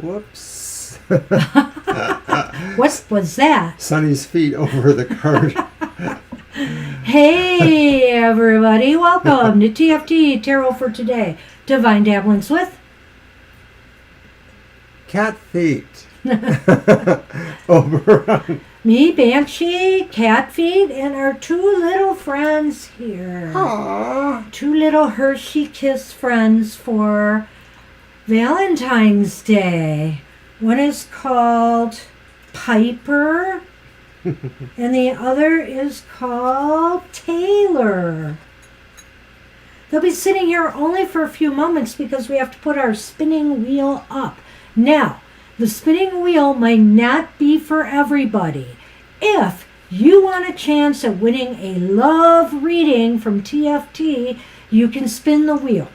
Whoops. What was that? Sunny's feet over the card. Hey, everybody. Welcome to TFT Tarot for Today. Divine Dabblings with Cat feet. Oberon. me, Banshee, Cat Feet, and our two little friends here. Aww. Two little Hershey Kiss friends for Valentine's Day. One is called Piper, and the other is called Taylor. They'll be sitting here only for a few moments because we have to put our spinning wheel up. Now, the spinning wheel might not be for everybody. If you want a chance at winning a love reading from TFT, you can spin the wheel.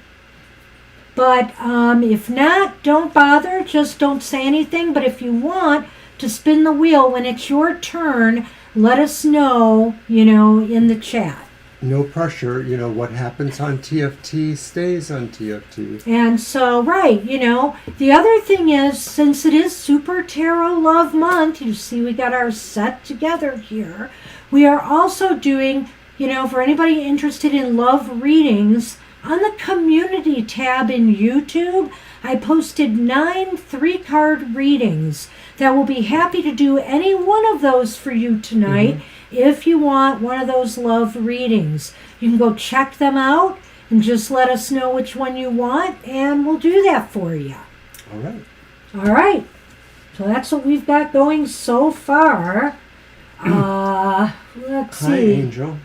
But if not, don't bother. Just don't say anything. But if you want to spin the wheel when it's your turn, let us know, in the chat. No pressure. What happens on TFT stays on TFT. And so, right, the other thing is, since it is Super Tarot Love Month, you see we got our set together here. We are also doing, for anybody interested in love readings, on the community tab in YouTube, I posted 9 3-card readings that will be happy to do any one of those for you tonight. Mm-hmm. If you want one of those love readings, you can go check them out and just let us know which one you want, and we'll do that for you. All right. All right. So that's what we've got going so far. Let's see. Hi, Angel.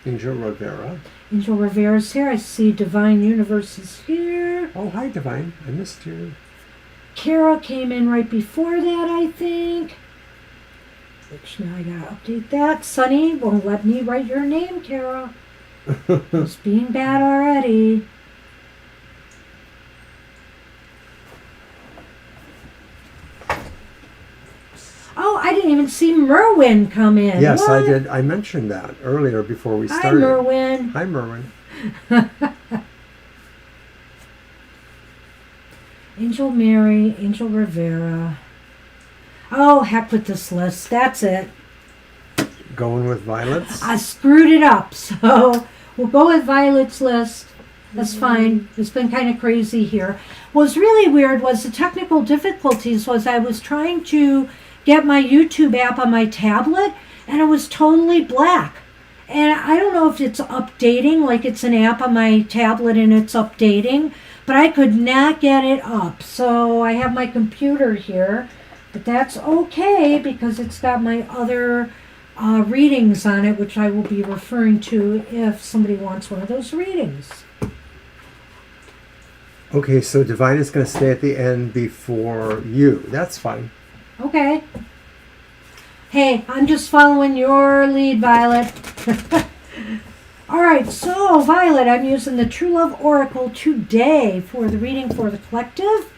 Angel Rivera. Angel Rivera's here. I see Divine Universe is here. Oh, hi, Divine. I missed you. Kara came in right before that, I think. Which now I gotta update that. Sunny won't let me write your name, Kara. It's being bad already. Oh, I didn't even see Merwin come in. Yes, what? I did. I mentioned that earlier before we started. Hi, Merwin. Hi, Merwin. Angel Mary, Angel Rivera. Oh, heck with this list. That's it. Going with Violet's? I screwed it up, so we'll go with Violet's list. That's fine. It's been kind of crazy here. What was really weird was the technical difficulties was I was trying to get my YouTube app on my tablet, and it was totally black. And I don't know if it's updating, like it's an app on my tablet and it's updating, but I could not get it up. So I have my computer here, but that's okay because it's got my other readings on it, which I will be referring to if somebody wants one of those readings. Okay, so Divine is going to stay at the end before you. That's fine. Okay. Hey, I'm just following your lead, Violet. All right, so Violet, I'm using the True Love Oracle today for the reading for the collective.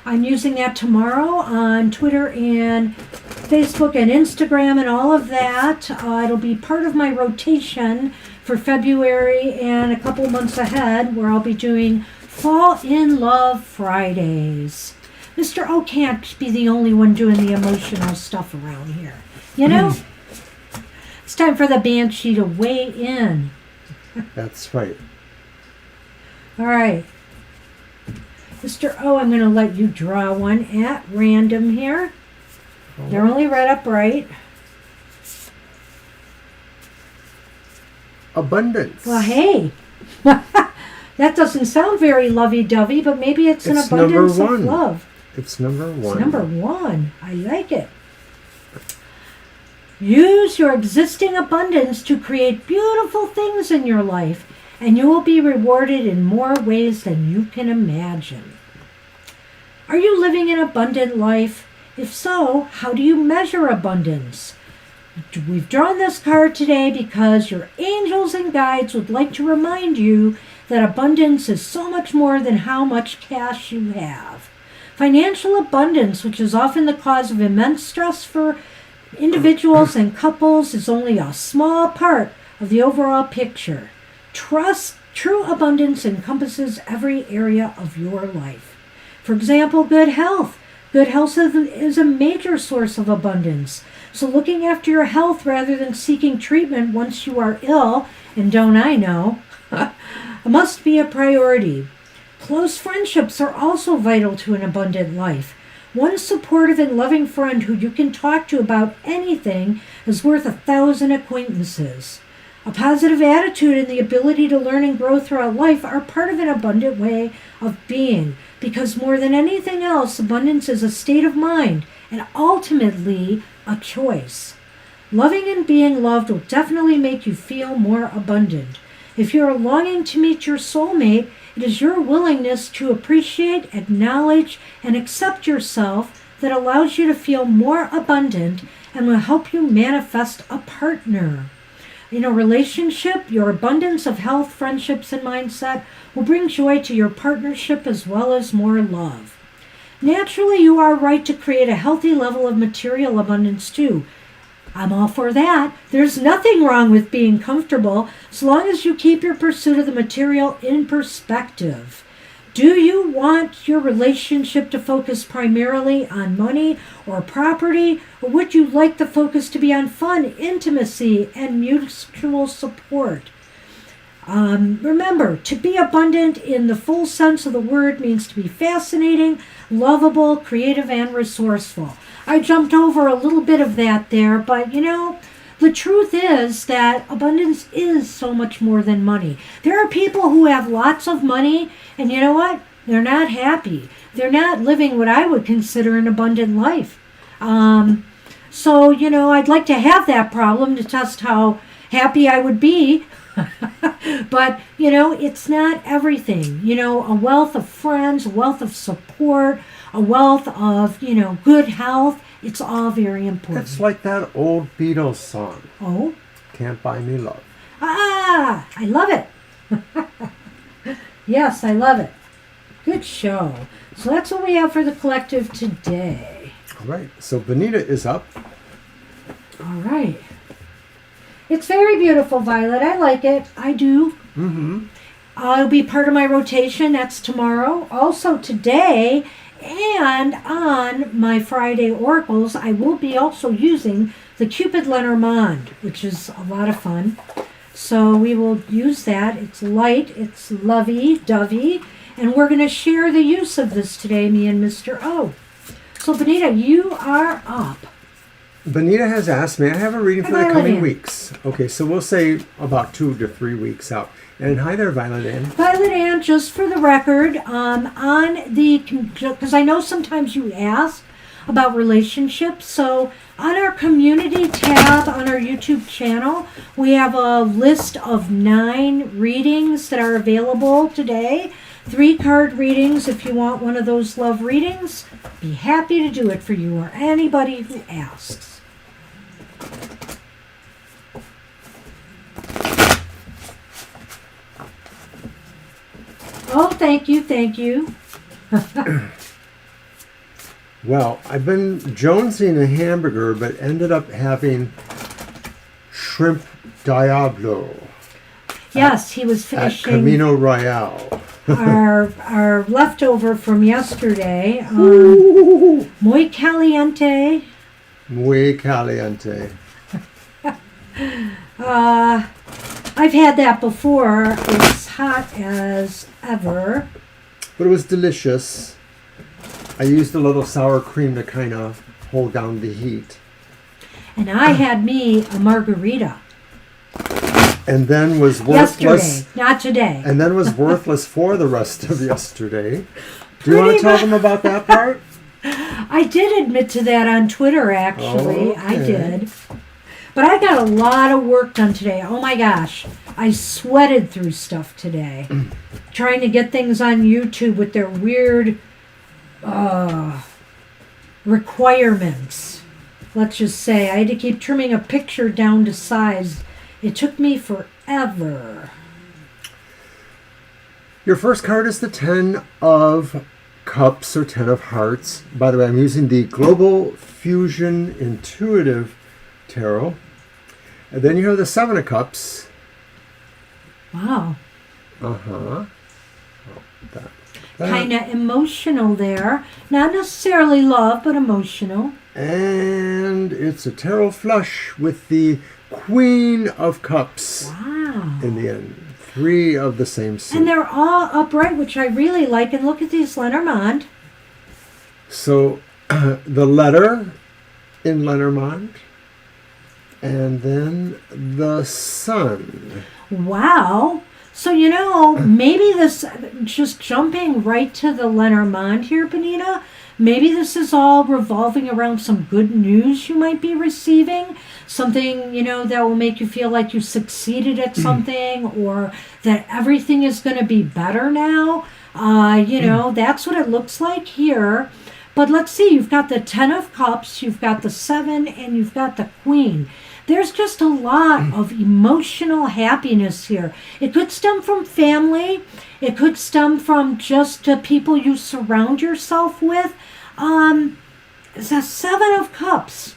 I'm using that tomorrow on Twitter and Facebook and Instagram and all of that. It'll be part of my rotation for February and a couple months ahead where I'll be doing Fall in Love Fridays. Mr. O can't be the only one doing the emotional stuff around here. It's time for the Banshee to weigh in. That's right. All right. Mr. O, I'm going to let you draw one at random here. They're only read upright. Abundance. Well, hey. That doesn't sound very lovey-dovey, but maybe it's an abundance of love. It's number 1. It's number 1. I like it. Use your existing abundance to create beautiful things in your life, and you will be rewarded in more ways than you can imagine. Are you living an abundant life? If so, how do you measure abundance? We've drawn this card today because your angels and guides would like to remind you that abundance is so much more than how much cash you have. Financial abundance, which is often the cause of immense stress for individuals and couples, is only a small part of the overall picture. Trust True abundance encompasses every area of your life. For example, good health. Good health is a major source of abundance. So looking after your health rather than seeking treatment once you are ill, and don't I know, must be a priority. Close friendships are also vital to an abundant life. One supportive and loving friend who you can talk to about anything is worth 1,000 acquaintances. A positive attitude and the ability to learn and grow throughout life are part of an abundant way of being, because more than anything else, abundance is a state of mind and ultimately a choice. Loving and being loved will definitely make you feel more abundant. If you are longing to meet your soulmate, it is your willingness to appreciate, acknowledge, and accept yourself that allows you to feel more abundant and will help you manifest a partner. In a relationship, your abundance of health, friendships, and mindset will bring joy to your partnership as well as more love. Naturally, you are right to create a healthy level of material abundance too. I'm all for that. There's nothing wrong with being comfortable as long as you keep your pursuit of the material in perspective. Do you want your relationship to focus primarily on money or property, or would you like the focus to be on fun, intimacy, and mutual support? Remember, to be abundant in the full sense of the word means to be fascinating, lovable, creative, and resourceful. I jumped over a little bit of that there, but the truth is that abundance is so much more than money. There are people who have lots of money, and you know what? They're not happy. They're not living what I would consider an abundant life. So, I'd like to have that problem to test how happy I would be. But, it's not everything. A wealth of friends, a wealth of support, a wealth of, good health. It's all very important. It's like that old Beatles song. Oh? Can't Buy Me Love. Ah, I love it. Yes, I love it. Good show. So that's what we have for the collective today. All right. So Benita is up. All right. It's very beautiful, Violet. I like it. I do. Mm-hmm. It'll be part of my rotation. That's tomorrow. Also today, and on my Friday oracles, I will be also using the Cupid Lenormand, which is a lot of fun. So we will use that. It's light, it's lovey-dovey, and we're going to share the use of this today, me and Mr. O. So Benita, you are up. Benita has asked me, I have a reading for the coming weeks. Okay, so we'll say about 2 to 3 weeks out. And hi there, Violet Ann. Violet Ann, just for the record, because I know sometimes you ask about relationships, so on our community tab on our YouTube channel, we have a list of 9 readings that are available today. 3 card readings. If you want one of those love readings, be happy to do it for you or anybody who asks. Oh, thank you, thank you. Well, I've been jonesing a hamburger, but ended up having shrimp Diablo. Yes, he was At finishing Camino Royale. our leftover from yesterday. Muy caliente. Muy caliente. I've had that before. It's hot as ever. But it was delicious. I used a little sour cream to kind of hold down the heat. And I had me a margarita. And then was worthless. Yesterday, not today. And then was worthless for the rest of yesterday. Do you want to tell them about that part? I did admit to that on Twitter, actually. Okay. I did. But I got a lot of work done today. Oh my gosh. I sweated through stuff today. Trying to get things on YouTube with their weird requirements. Let's just say. I had to keep trimming a picture down to size. It took me forever. Your first card is the 10 of Cups or 10 of Hearts. By the way, I'm using the Global Fusion Intuitive Tarot. And then you have the 7 of Cups. Wow. Uh-huh. That. Kind of emotional there. Not necessarily love, but emotional. And it's a tarot flush with the Queen of Cups Wow. in the end. 3 of the same suit. And they're all upright, which I really like. And look at these Lenormand. So the letter in Lenormand, and then the sun. Wow. So, maybe this, just jumping right to the Lenormand here, Benita, maybe this is all revolving around some good news you might be receiving. Something, that will make you feel like you succeeded at something, or that everything is going to be better now. That's what it looks like here. But let's see, you've got the 10 of Cups, you've got the 7, and you've got the Queen. There's just a lot of emotional happiness here. It could stem from family. It could stem from just people you surround yourself with. It's a 7 of Cups.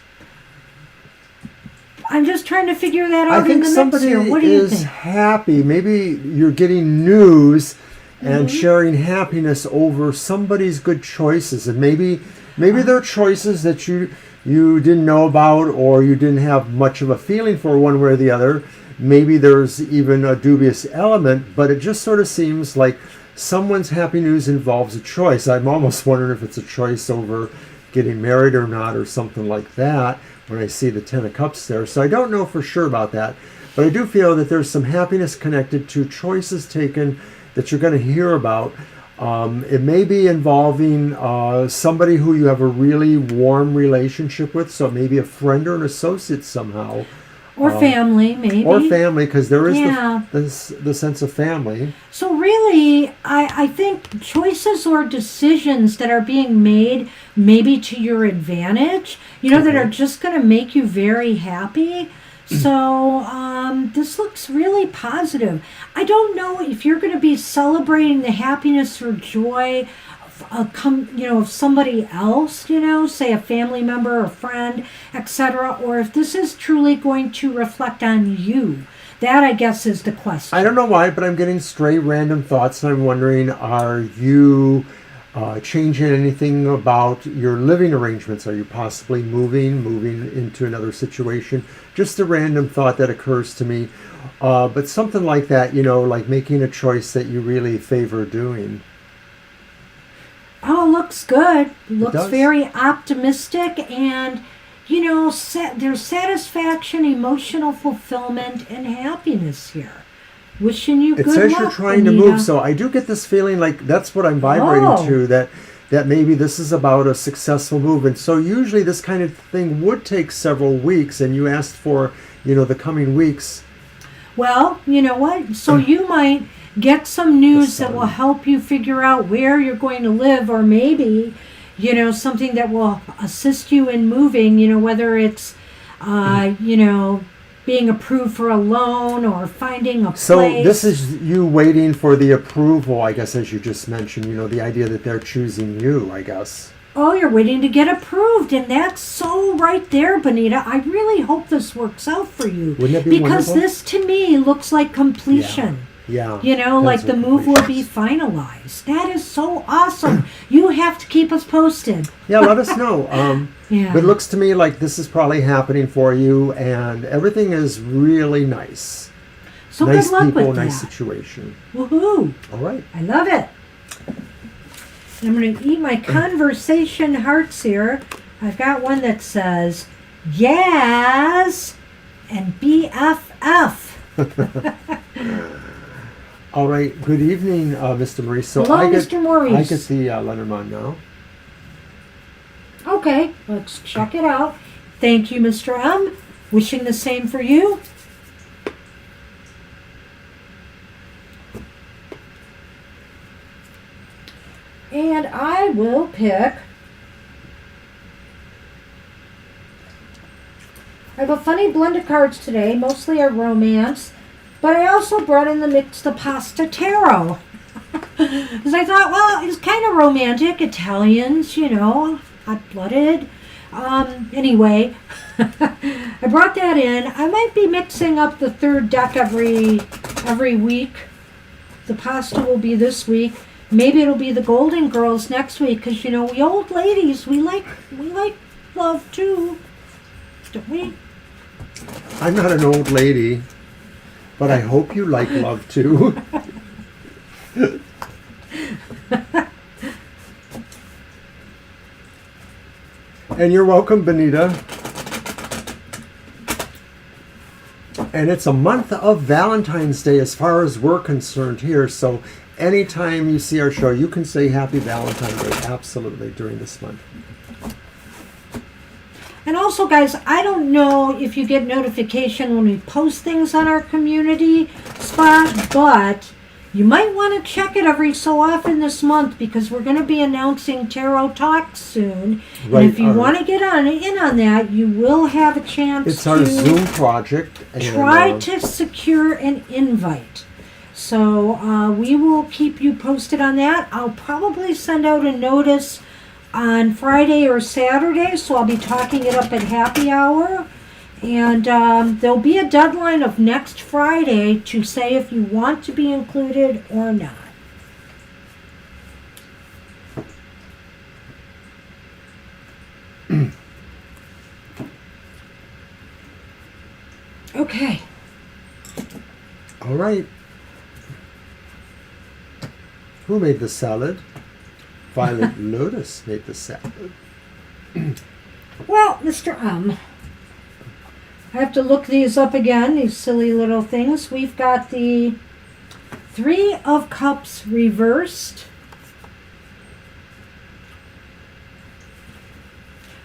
I'm just trying to figure that out in the mix here. What do you think? Somebody is happy. Maybe you're getting news and sharing happiness over somebody's good choices. And maybe they're choices that you didn't know about, or you didn't have much of a feeling for one way or the other. Maybe there's even a dubious element, but it just sort of seems like someone's happy news involves a choice. I'm almost wondering if it's a choice over getting married or not, or something like that, when I see the 10 of Cups there. So I don't know for sure about that, but I do feel that there's some happiness connected to choices taken that you're going to hear about. It may be involving somebody who you have a really warm relationship with, so maybe a friend or an associate somehow. Or family, maybe. Or family, because there is the sense of family. So really, I think choices or decisions that are being made maybe to your advantage, that are just going to make you very happy. So this looks really positive. I don't know if you're going to be celebrating the happiness or joy of somebody else, say a family member or friend, etc., or if this is truly going to reflect on you. That, I guess, is the question. I don't know why, but I'm getting stray random thoughts, and I'm wondering, are you changing anything about your living arrangements? Are you possibly moving into another situation? Just a random thought that occurs to me. But something like that, like making a choice that you really favor doing. Oh, looks good. Looks very optimistic, and there's satisfaction, emotional fulfillment, and happiness here. Wishing you good luck. It says you're trying to move, so I do get this feeling like that's what I'm vibrating to, that maybe this is about a successful move. And so usually this kind of thing would take several weeks, and you asked for, the coming weeks. Well, you know what? So you might get some news that will help you figure out where you're going to live, or maybe, something that will assist you in moving, whether it's, being approved for a loan or finding a place. So this is you waiting for the approval, I guess, as you just mentioned, the idea that they're choosing you, I guess. Oh, you're waiting to get approved, and that's so right there, Benita. I really hope this works out for you. Wouldn't it be because wonderful? This, to me, looks like completion. Yeah. Like the move will be finalized. That is so awesome. You have to keep us posted. Yeah, let us know. Yeah. But it looks to me like this is probably happening for you, and everything is really nice. So nice good luck people, with that. nice situation. Woohoo! All right. I love it. And I'm going to eat my conversation hearts here. I've got one that says, Yaz and BFF. All right. Good evening, Mr. Maurice. So Hello, I get, Mr. Maurice. I get the Lenormand now. Okay, let's check it out. Thank you, Mr. M. Wishing the same for you. And I will pick. I have a funny blend of cards today, mostly a romance, but I also brought in the mix the Pasta Tarot. Because I thought, well, it's kind of romantic, Italians, hot-blooded. Anyway, I brought that in. I might be mixing up the third deck every week. the pasta will be this week. Maybe it'll be the Golden Girls next week, because we old ladies, we like love too, don't we? I'm not an old lady, but I hope you like love too. And you're welcome, Benita. And it's a month of Valentine's Day as far as we're concerned here. So anytime you see our show, you can say Happy Valentine's Day, absolutely, during this month. And also, guys, I don't know if you get notification when we post things on our community spot, but you might want to check it every so often this month, because we're going to be announcing Tarot Talks soon. Right, and if you want to get in on that, you will have a chance It's our Zoom project. Try to secure an invite. So we will keep you posted on that. I'll probably send out a notice on Friday or Saturday, so I'll be talking it up at happy hour. And there'll be a deadline of next Friday to say if you want to be included or not. Okay. All right. Who made the salad? Violet Lotus made the salad. Well, Mr. I have to look these up again, these silly little things. We've got the Three of Cups reversed,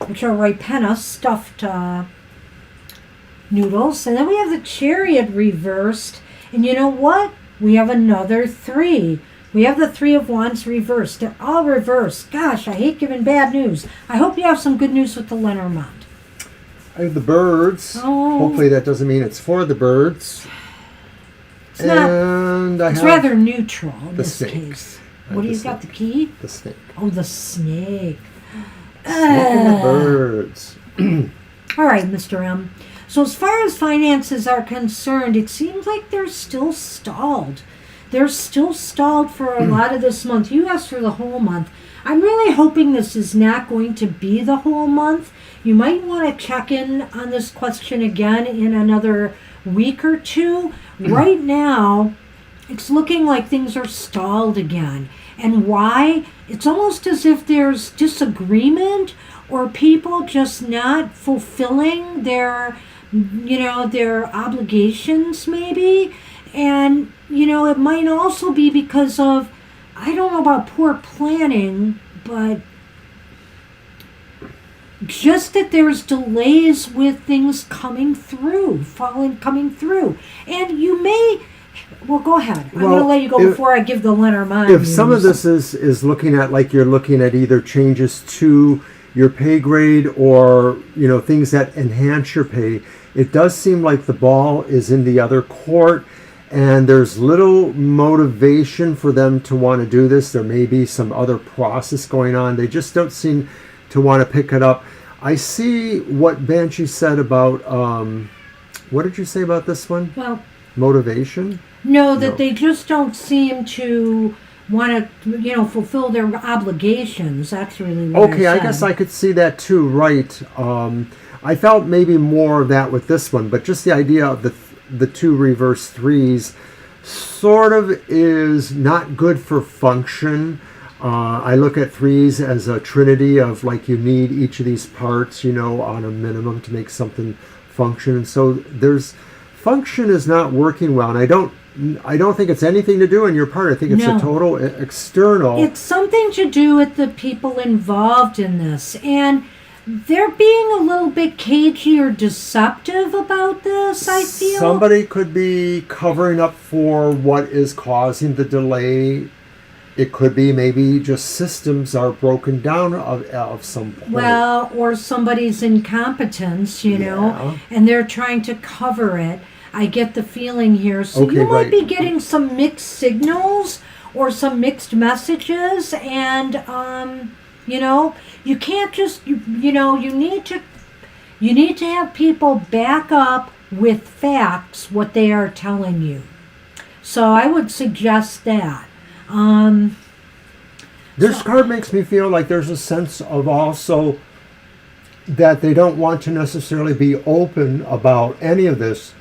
which are Ripena stuffed noodles. And then we have the Chariot reversed. And you know what? We have another 3. We have the Three of Wands reversed. They're all reversed. Gosh, I hate giving bad news. I hope you have some good news with the Lenormand. I have the birds. Oh. Hopefully that doesn't mean it's for the birds. It's not. It's rather neutral in this case. What do you got? The key? The snake. Oh, the snake. Snake and the birds. All right, Mr. M. So as far as finances are concerned, it seems like they're still stalled. They're still stalled for a lot of this month. You asked for the whole month. I'm really hoping this is not going to be the whole month. You might want to check in on this question again in another week or two. Right now, it's looking like things are stalled again. And why? It's almost as if there's disagreement or people just not fulfilling their obligations maybe. And, it might also be because of, I don't know about poor planning, but just that there's delays with things coming through. And you may, well, go ahead. I'm going to let you go before I give the Lenormand If news. some of this is looking at, like you're looking at either changes to your pay grade or, things that enhance your pay, it does seem like the ball is in the other court. And there's little motivation for them to want to do this. There may be some other process going on. They just don't seem to want to pick it up. I see what Banshee said about, what did you say about this one? Well, motivation? No, they just don't seem to want to, fulfill their obligations. That's really what Okay, I guess I could see that too, right. I felt maybe more of that with this one, but just the idea of the 2 reverse 3s sort of is not good for function. I look at 3s as a trinity of, like, you need each of these parts, on a minimum to make something function. And so function is not working well. And I don't think it's anything to do on your part. I think it's a total external. It's something to do with the people involved in this. And they're being a little bit cagey or deceptive about this, I feel. Somebody could be covering up for what is causing the delay. It could be maybe just systems are broken down of some point. Well, or somebody's incompetence, know, and they're trying to cover it. I get the feeling here. So you might be getting some mixed signals or some mixed messages, and you can't just you need to have people back up with facts what they are telling you. So I would suggest that. This card makes me feel like there's a sense of also that they don't want to necessarily be open about any of this.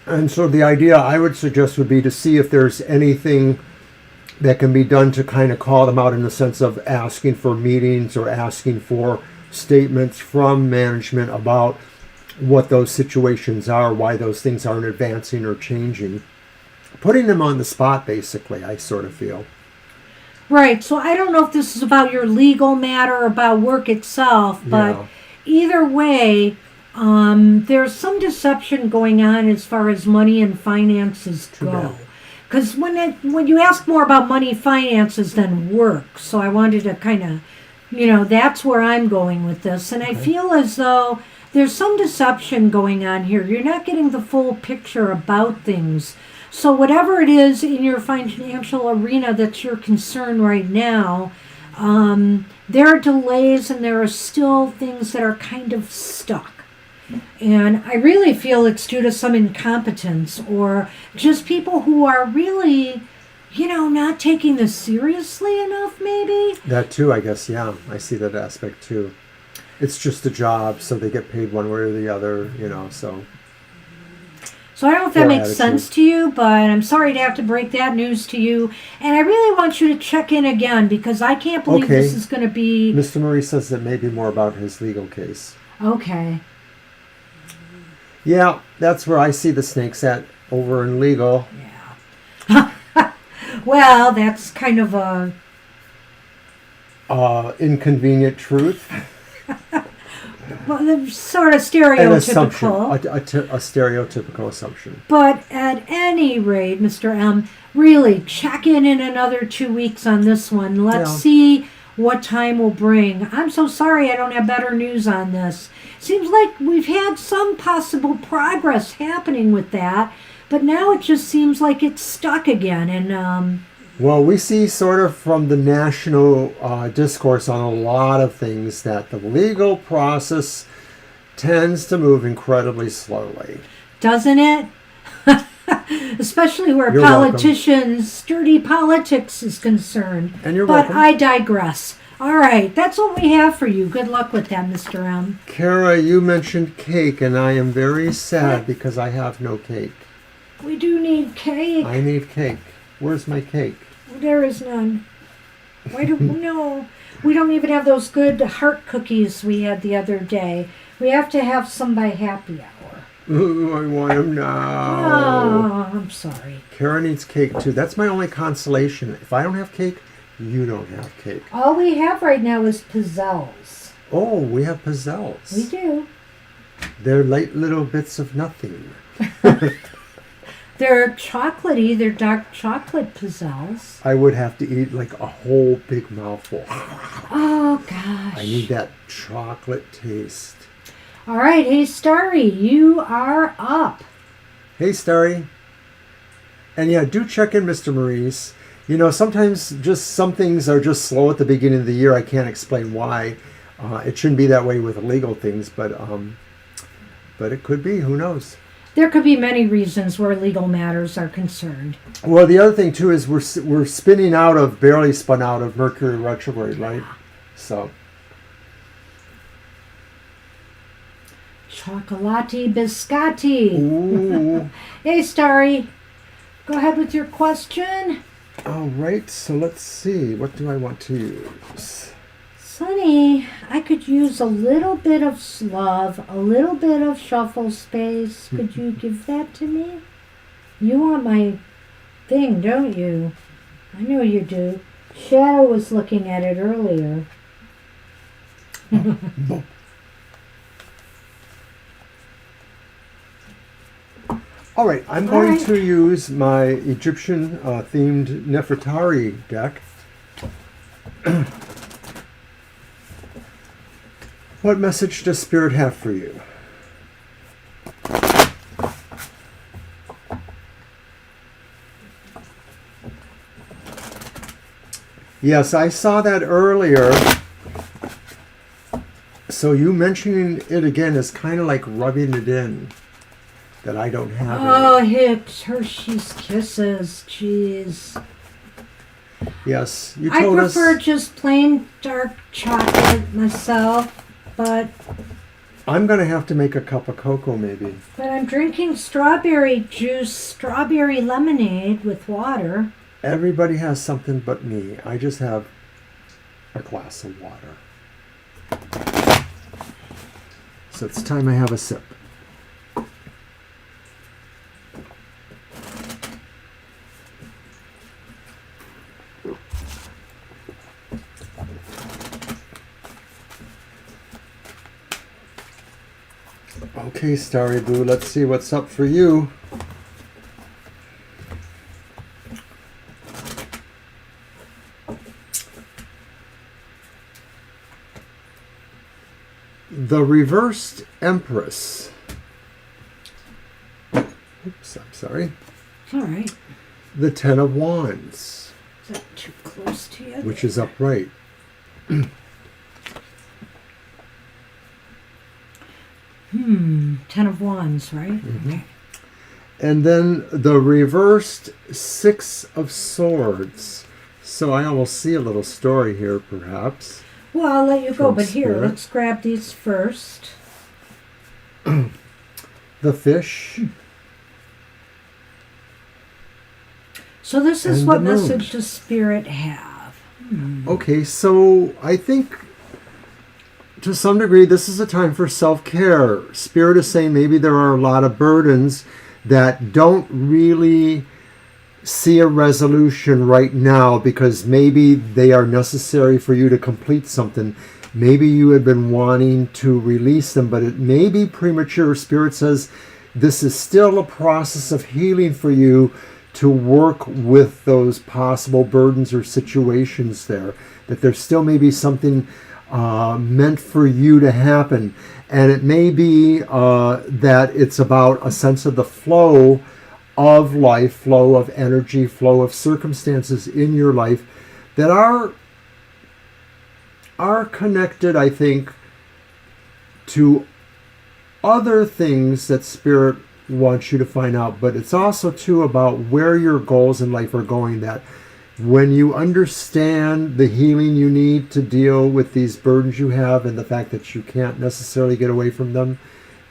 And so the idea I would suggest would be to see if there's anything that can be done to kind of call them out in the sense of asking for meetings or asking for statements from management about what those situations are, why those things aren't advancing or changing. Putting them on the spot, basically, I sort of feel. Right. So I don't know if this is about your legal matter or about work itself, but either way, there's some deception going on as far as money and finances go. Because when you ask more about money, finances than work, so I wanted to kind of, that's where I'm going with this. And I feel as though there's some deception going on here. You're not getting the full picture about things. So whatever it is in your financial arena that's your concern right now, there are delays and there are still things that are kind of stuck. And I really feel it's due to some incompetence or just people who are really, not taking this seriously enough, maybe. That too, I guess, yeah. I see that aspect too. It's just a job, so they get paid one way or the other, so. So I don't know if that makes sense to you, but I'm sorry to have to break that news to you. And I really want you to check in again because I can't believe this is going to be... Mr. Marie says that may be more about his legal case. Okay. Yeah, that's where I see the snakes at, over in legal. Yeah. Well, that's kind of a... inconvenient truth. Well, sort of stereotypical. A stereotypical assumption. But at any rate, Mr. M, really check in another 2 weeks on this one. Let's see what time will bring. I'm so sorry I don't have better news on this. Seems like we've had some possible progress happening with that, but now it just seems like it's stuck again. And well, we see sort of from the national discourse on a lot of things that the legal process tends to move incredibly slowly. Doesn't it? Especially where politicians, sturdy politics is concerned. And you're welcome. But I digress. All right, that's what we have for you. Good luck with that, Mr. M. Kara, you mentioned cake, and I am very sad because I have no cake. We do need cake. I need cake. Where's my cake? There is none. Why do no? We don't even have those good heart cookies we had the other day. We have to have some by happy hour. Ooh, I want them now. Oh, I'm sorry. Kara needs cake too. That's my only consolation. If I don't have cake, you don't have cake. All we have right now is pizzelles. Oh, we have pizzelles. We do. They're light little bits of nothing. They're chocolatey. They're dark chocolate pizzelles. I would have to eat like a whole big mouthful. Oh, gosh. I need that chocolate taste. All right. Hey, Starry, you are up. Hey, Starry. And yeah, do check in, Mr. Maurice. Sometimes just some things are just slow at the beginning of the year. I can't explain why. It shouldn't be that way with legal things, but it could be. Who knows? There could be many reasons where legal matters are concerned. Well, the other thing too is we're barely spun out of Mercury retrograde, right? So. Chocolati biscotti. Ooh. Hey, Starry, go ahead with your question. All right, so let's see. What do I want to use? Sonny, I could use a little bit of love, a little bit of shuffle space. Could you give that to me? You want my thing, don't you? I know you do. Shadow was looking at it earlier. All right, I'm going to use my Egyptian themed Nefertari deck. What message does Spirit have for you? Yes, I saw that earlier. So you mentioning it again is kind of like rubbing it in. that I don't have Oh, any. Hershey's Kisses. Jeez. Yes, you I told us. prefer just plain dark chocolate myself, but I'm going to have to make a cup of cocoa maybe. I'm drinking strawberry juice, strawberry lemonade with water. Everybody has something but me. I just have a glass of water. So it's time I have a sip. Okay, Starry Boo, let's see what's up for you. The Reversed Empress. Oops, I'm sorry. It's all right. The Ten of Wands. Is that too close to you? Which is upright. Ten of Wands, right? Mm-hmm. Okay. And then the reversed Six of Swords. So I almost see a little story here, perhaps. Well, I'll let you go, From but here, Spirit. let's grab these first. The Fish. So this is And what the Moon. message does Spirit have? Okay, so I think to some degree this is a time for self-care. Spirit is saying maybe there are a lot of burdens that don't really see a resolution right now because maybe they are necessary for you to complete something. Maybe you had been wanting to release them, but it may be premature. Spirit says this is still a process of healing for you to work with those possible burdens or situations there. That there still may be something meant for you to happen. And it may be that it's about a sense of the flow of life, flow of energy, flow of circumstances in your life that are connected, I think, to other things that Spirit wants you to find out. But it's also, too, about where your goals in life are going, that when you understand the healing you need to deal with these burdens you have and the fact that you can't necessarily get away from them,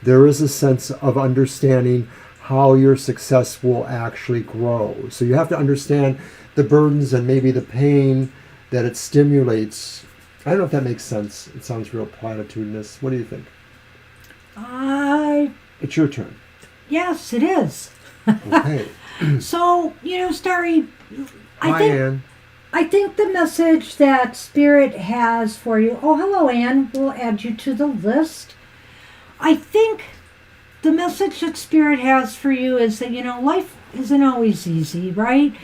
there is a sense of understanding how your success will actually grow. So you have to understand the burdens and maybe the pain that it stimulates. I don't know if that makes sense. It sounds real platitudinous. What do you think? It's your turn. Yes, it is. Okay. So, Starry, Anne. I think the message that Spirit has for you. Oh, hello, Anne. We'll add you to the list. I think the message that Spirit has for you is that, life isn't always easy, right?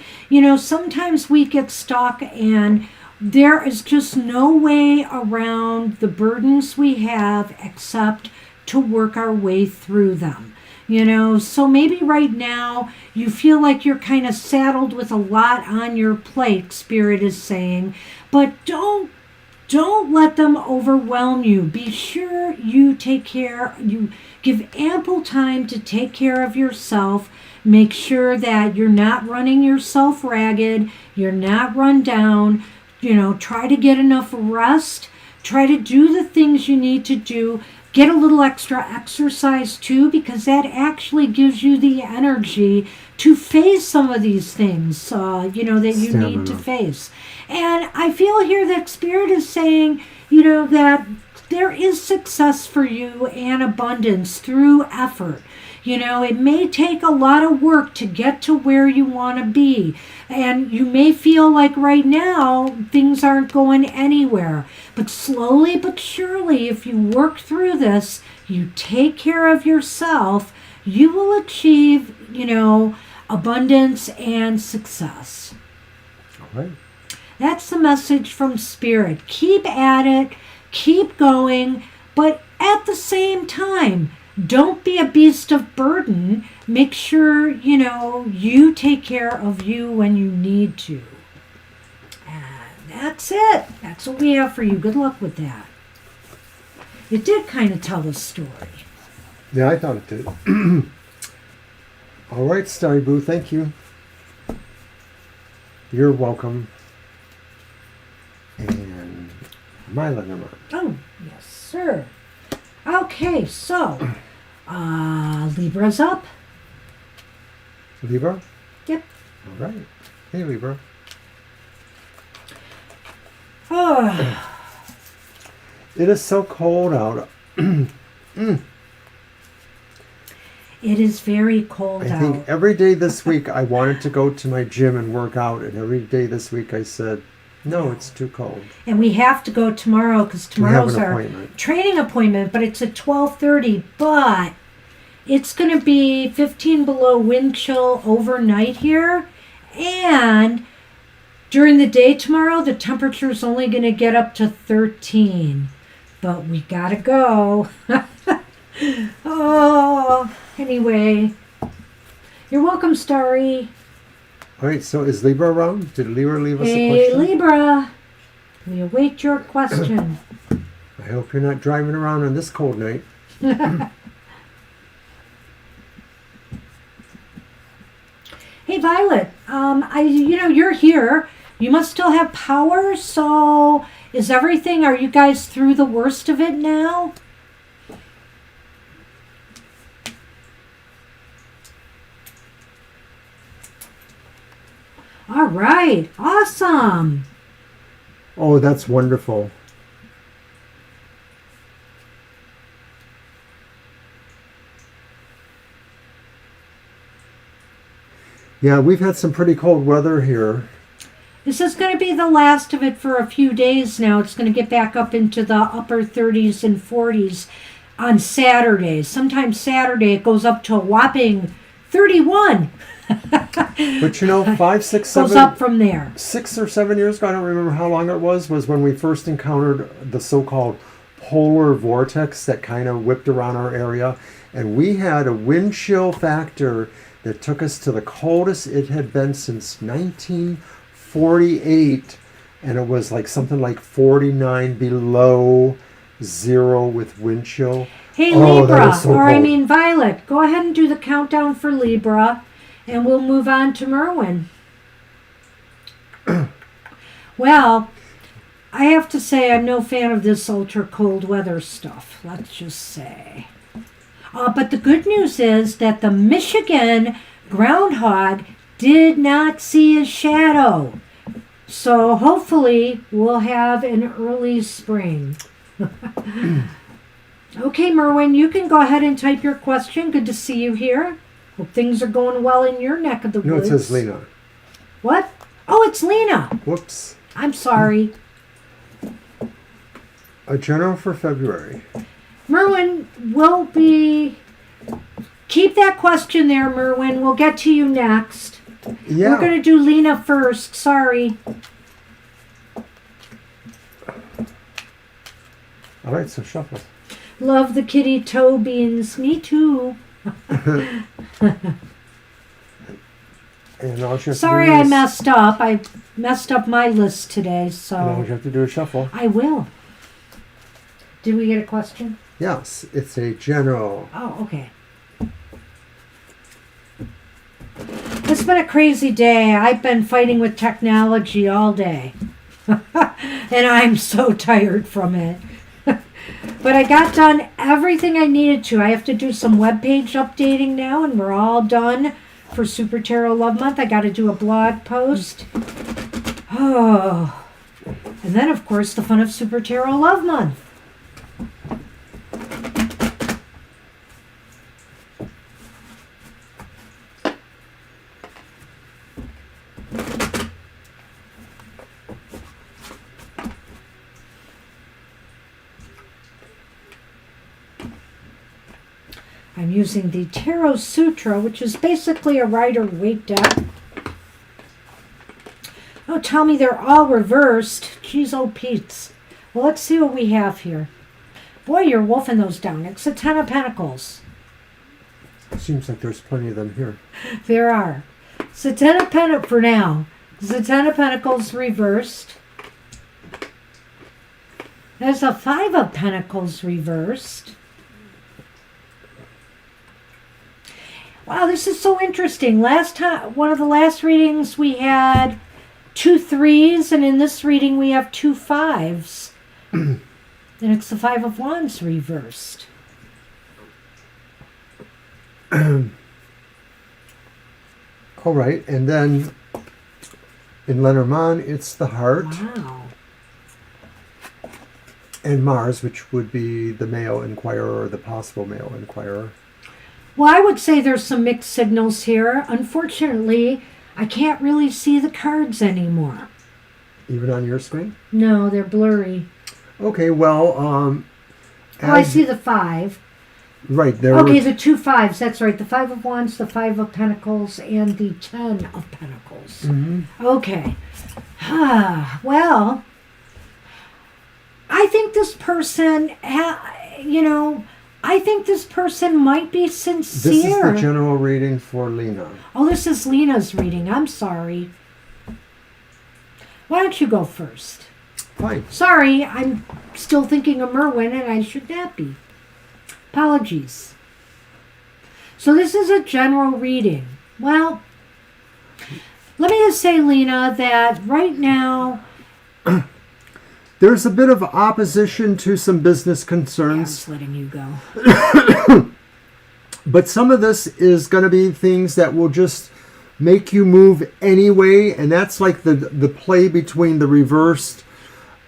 Sometimes we get stuck and there is just no way around the burdens we have except to work our way through them. So maybe right now you feel like you're kind of saddled with a lot on your plate, Spirit is saying, but don't let them overwhelm you. Be sure you you give ample time to take care of yourself. Make sure that you're not running yourself ragged, you're not run down. Try to get enough rest. Try to do the things you need to do. Get a little extra exercise too, because that actually gives you the energy to face some of these things, that you need to face. And I feel here that Spirit is saying, that there is success for you and abundance through effort. It may take a lot of work to get to where you want to be. And you may feel like right now things aren't going anywhere. But slowly but surely, if you work through this, you take care of yourself, you will achieve, abundance and success. All right. That's the message from Spirit. Keep at it, keep going, but at the same time, don't be a beast of burden. Make sure, you take care of you when you need to. And that's it. That's what we have for you. Good luck with that. It did kind of tell the story. Yeah, I thought it did. All right, Starry Boo, thank you. You're welcome. And my Lenormand. Oh, yes, sir. Okay, so Libra's up. Libra? Yep. All right. Hey, Libra. Oh, It is so cold out. it is very cold I out. think every day this week I wanted to go to my gym and work out, and every day this week I said, no, it's too cold. And we have to go tomorrow because tomorrow's an our appointment. training appointment, but it's at 12:30. But it's going to be 15 below wind chill overnight here. And during the day tomorrow, the temperature is only going to get up to 13. But we got to go. Oh, anyway. You're welcome, Starry. All right, so is Libra around? Did Libra leave us a Hey, question? Libra. We await your question. I hope you're not driving around on this cold night. Hey, Violet. You're here. You must still have power. So, is everything? Are you guys through the worst of it now? All right. Awesome. Oh, that's wonderful. Yeah, we've had some pretty cold weather here. This is going to be the last of it for a few days now. It's going to get back up into the upper 30s and 40s on Saturdays. Sometimes Saturday it goes up to a whopping 31. But you know, 5, 6, 7... Goes up from there. 6 or 7 years ago, I don't remember how long it was when we first encountered the so-called polar vortex that kind of whipped around our area. And we had a wind chill factor that took us to the coldest it had been since 1948. And it was like something like 49 below zero with wind chill. Hey, Oh, Libra, that was so cold. Violet, go ahead and do the countdown for Libra, and we'll move on to Merwin. Well, I have to say I'm no fan of this ultra cold weather stuff, let's just say. But the good news is that the Michigan groundhog did not see his shadow. So hopefully we'll have an early spring. Okay, Merwin, you can go ahead and type your question. Good to see you here. Hope things are going well in your neck of the No, it woods. says Lena. What? Oh, it's Lena. Whoops. I'm sorry. A general for February. Merwin, will be... Keep that question there, Merwin. We'll get to you next. Yeah. We're going to do Lena first. Sorry. All right, so shuffle. Love the kitty toe beans. Me too. And all you have Sorry to do I is, messed up. I messed up my list today, and all so you have to do is shuffle. I will. Did we get a question? Yes, it's a general. Oh, okay. It's been a crazy day. I've been fighting with technology all day. And I'm so tired from it. But I got done everything I needed to. I have to do some webpage updating now, and we're all done for Super Tarot Love Month. I got to do a blog post. Oh. And then, of course, the fun of Super Tarot Love Month. I'm using the Tarot Sutra, which is basically a Rider-Waite deck. Oh, tell me they're all reversed. Jeez, oh, Pete's. Well, let's see what we have here. Boy, you're wolfing those down. It's a Ten of Pentacles. Seems like there's plenty of them here. There are. It's a Ten of Pentacles for now. It's a Ten of Pentacles reversed. There's a Five of Pentacles reversed. Wow, this is so interesting. Last time, one of the last readings, we had 2 3s, and in this reading we have 2 5s. And it's the 5 of Wands reversed. All right, and then in Lenormand, it's the heart. Wow. And Mars, which would be the male inquirer or the possible male inquirer. Well, I would say there's some mixed signals here. Unfortunately, I can't really see the cards anymore. Even on your screen? No, they're blurry. Okay, well, Oh, I see the 5. Right there. Okay, the 2 5s. That's right. The 5 of Wands, the 5 of Pentacles, and the 10 of Pentacles. Mm-hmm. Okay. Well, I think this person, I think this person might be sincere. This is the general reading for Lena. Oh, this is Lena's reading. I'm sorry. Why don't you go first? Fine. Sorry, I'm still thinking of Merwin, and I should not be. Apologies. So this is a general reading. Well, let me just say, Lena, that right now... There's a bit of opposition to some business concerns. Yeah, I'm letting you go. But some of this is going to be things that will just make you move anyway. And that's like the play between the reversed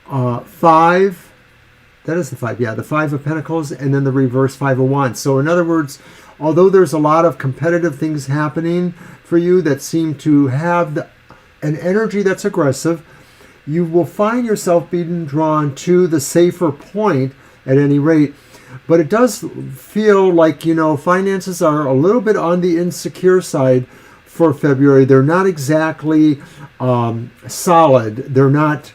5. That is the 5, yeah. The 5 of Pentacles and then the reverse 5 of Wands. So in other words, although there's a lot of competitive things happening for you that seem to have an energy that's aggressive, you will find yourself being drawn to the safer point at any rate. But it does feel like, finances are a little bit on the insecure side for February. They're not exactly solid. They're not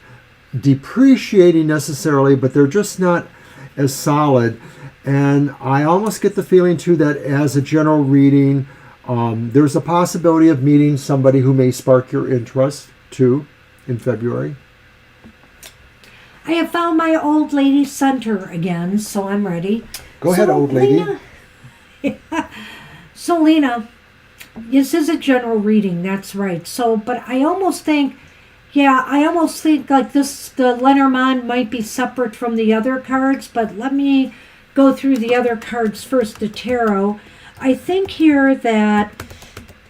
depreciating necessarily, but they're just not as solid. And I almost get the feeling too that as a general reading, there's a possibility of meeting somebody who may spark your interest too in February. I have found my old lady center again, so I'm ready. Go ahead, old lady. Lena, So, Lena, this is a general reading, that's right. So, but I almost think like this, the Lenormand might be separate from the other cards, but let me go through the other cards first, the tarot. I think here that,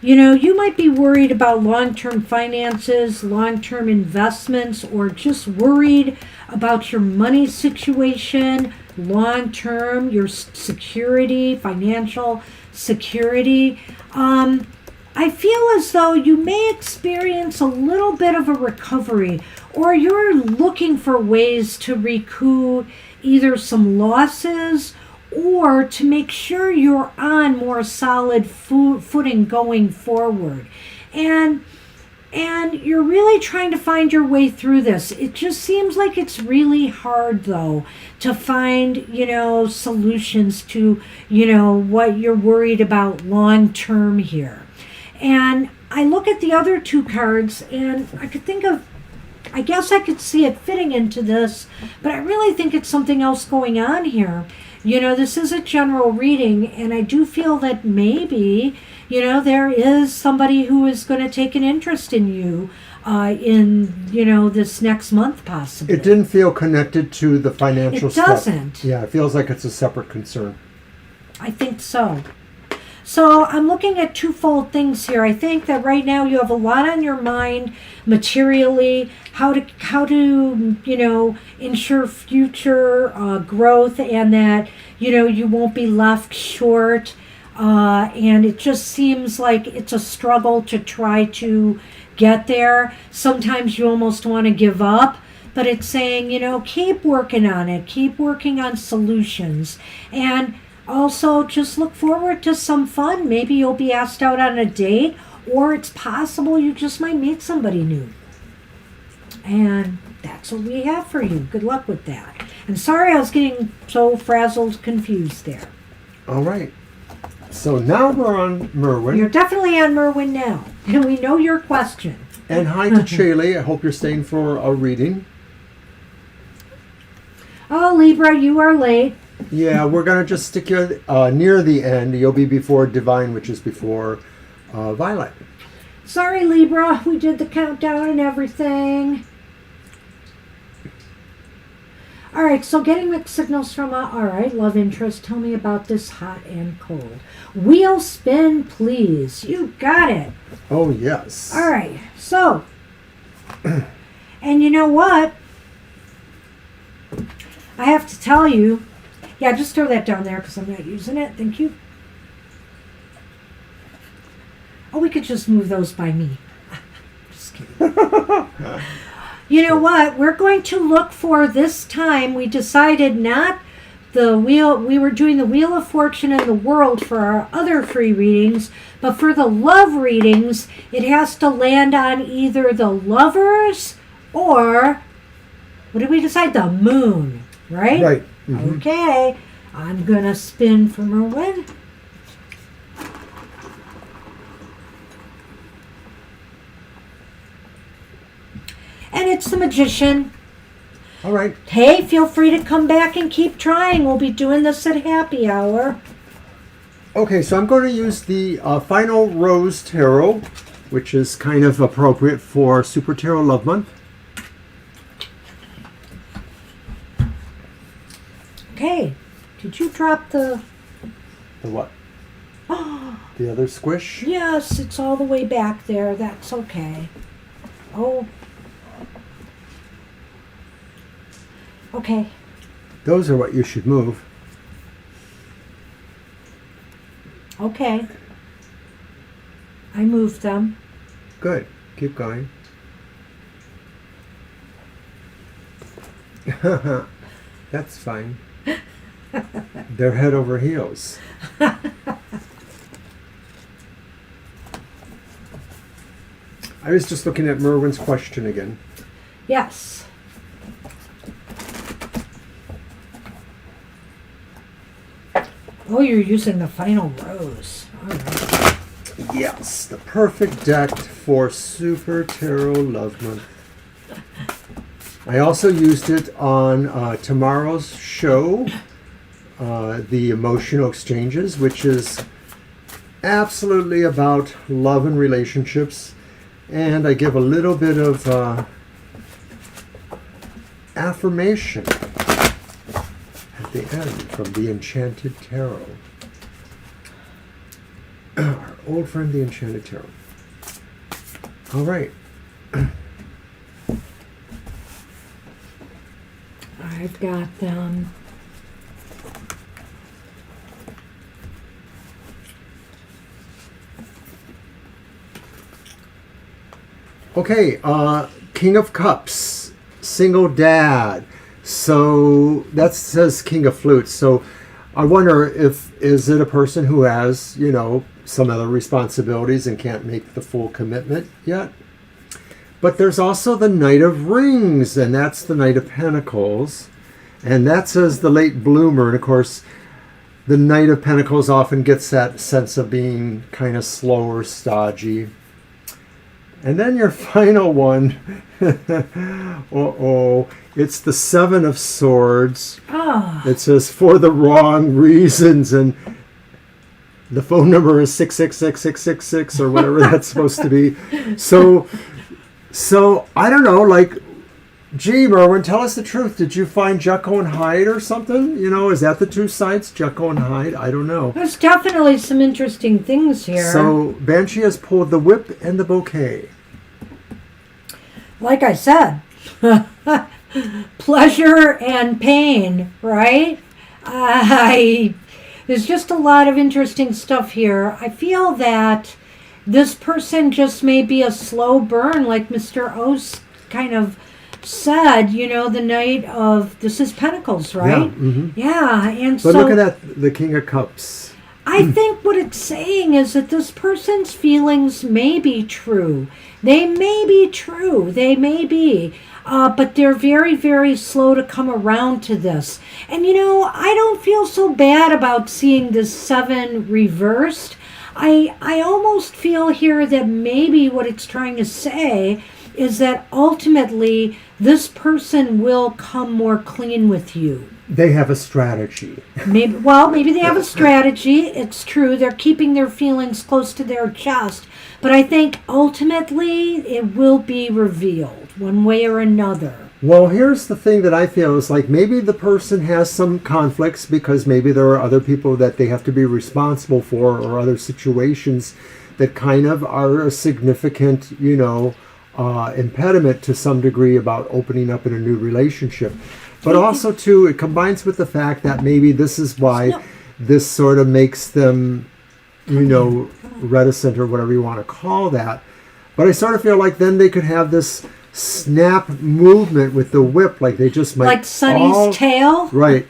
you might be worried about long-term finances, long-term investments, or just worried about your money situation, long-term, your security, financial security. I feel as though you may experience a little bit of a recovery, or you're looking for ways to recoup either some losses or to make sure you're on more solid footing going forward. And you're really trying to find your way through this. It just seems like it's really hard, though, to find, solutions to, what you're worried about long term here. And I look at the other 2 cards, and I guess I could see it fitting into this, but I really think it's something else going on here. This is a general reading, and I do feel that maybe, there is somebody who is going to take an interest in you in, this next month possibly. It didn't feel connected to the financial stuff. It doesn't. Yeah, it feels like it's a separate concern. I think so. So I'm looking at twofold things here. I think that right now you have a lot on your mind materially, how to ensure future growth, and that you won't be left short. And it just seems like it's a struggle to try to get there. Sometimes you almost want to give up, but it's saying, keep working on it, keep working on solutions. And also, just look forward to some fun. Maybe you'll be asked out on a date, or it's possible you just might meet somebody new. And that's what we have for you. Good luck with that. And sorry I was getting so frazzled, confused there. All right. So now we're on Merwin. You're definitely on Merwin now. And we know your question. And hi to Chaley. I hope you're staying for a reading. Oh, Libra, you are late. Yeah, we're going to just stick you near the end. You'll be before Divine, which is before Violet. Sorry, Libra. We did the countdown and everything. All right, so getting mixed signals from all right, love interest. Tell me about this hot and cold. Wheel spin, please. You got it. Oh, yes. All right, so, and you know what? I have to tell you, yeah, just throw that down there because I'm not using it. Thank you. Oh, we could just move those by me. Just kidding. You know what? We're going to look for this time. We decided not the wheel. We were doing the Wheel of Fortune and the World for our other free readings. But for the love readings, it has to land on either the Lovers or, what did we decide? The Moon, right? Right. Mm-hmm. Okay. I'm going to spin for Merwin. And it's the Magician. All right. Hey, feel free to come back and keep trying. We'll be doing this at happy hour. Okay, so I'm going to use the Final Rose Tarot, which is kind of appropriate for Super Tarot Love Month. Okay. Did you drop the... The what? The other squish? Yes, it's all the way back there. That's okay. Oh. Okay. Those are what you should move. Okay. I moved them. Good. Keep going. That's fine. They're head over heels. I was just looking at Merwin's question again. Yes. Oh, you're using the Final Rose. All right. Yes, the perfect deck for Super Tarot Love Month. I also used it on tomorrow's show, the Emotional Exchanges, which is absolutely about love and relationships. And I give a little bit of affirmation at the end from the Enchanted Tarot. Our old friend, the Enchanted Tarot. All right. I've got them. Okay, King of Cups, single dad. So that says King of Flutes. So I wonder is it a person who has, some other responsibilities and can't make the full commitment yet? But there's also the Knight of Rings, and that's the Knight of Pentacles. And that says the late bloomer. And of course, the Knight of Pentacles often gets that sense of being kind of slow or stodgy. And then your final one, it's the Seven of Swords. Oh. It says for the wrong reasons, and the phone number is 666-666 or whatever that's supposed to be. So I don't know, gee, Merwin, tell us the truth. Did you find Jekyll and Hyde or something? Is that the two sides, Jekyll and Hyde? I don't know. There's definitely some interesting things here. So Banshee has pulled the whip and the bouquet. Like I said, pleasure and pain, right? There's just a lot of interesting stuff here. I feel that this person just may be a slow burn, like Mr. O's kind of said, the Knight of, this is Pentacles, right? Yeah. Mm-hmm. Yeah, and But look at that, the King of Cups. I think what it's saying is that this person's feelings may be true. They may be true. They may be. But they're very, very slow to come around to this. And, I don't feel so bad about seeing this 7 reversed. I almost feel here that maybe what it's trying to say is that ultimately this person will come more clean with you. they have a strategy. Maybe they have a strategy. It's true. They're keeping their feelings close to their chest. But I think ultimately it will be revealed one way or another. Well, here's the thing that I feel is like maybe the person has some conflicts because maybe there are other people that they have to be responsible for or other situations that kind of are a significant, impediment to some degree about opening up in a new relationship. But also, too, it combines with the fact that maybe this is why this sort of makes them, reticent or whatever you want to call that. But I sort of feel like then they could have this snap movement with the whip, like they just might... Like Sonny's tail? Right.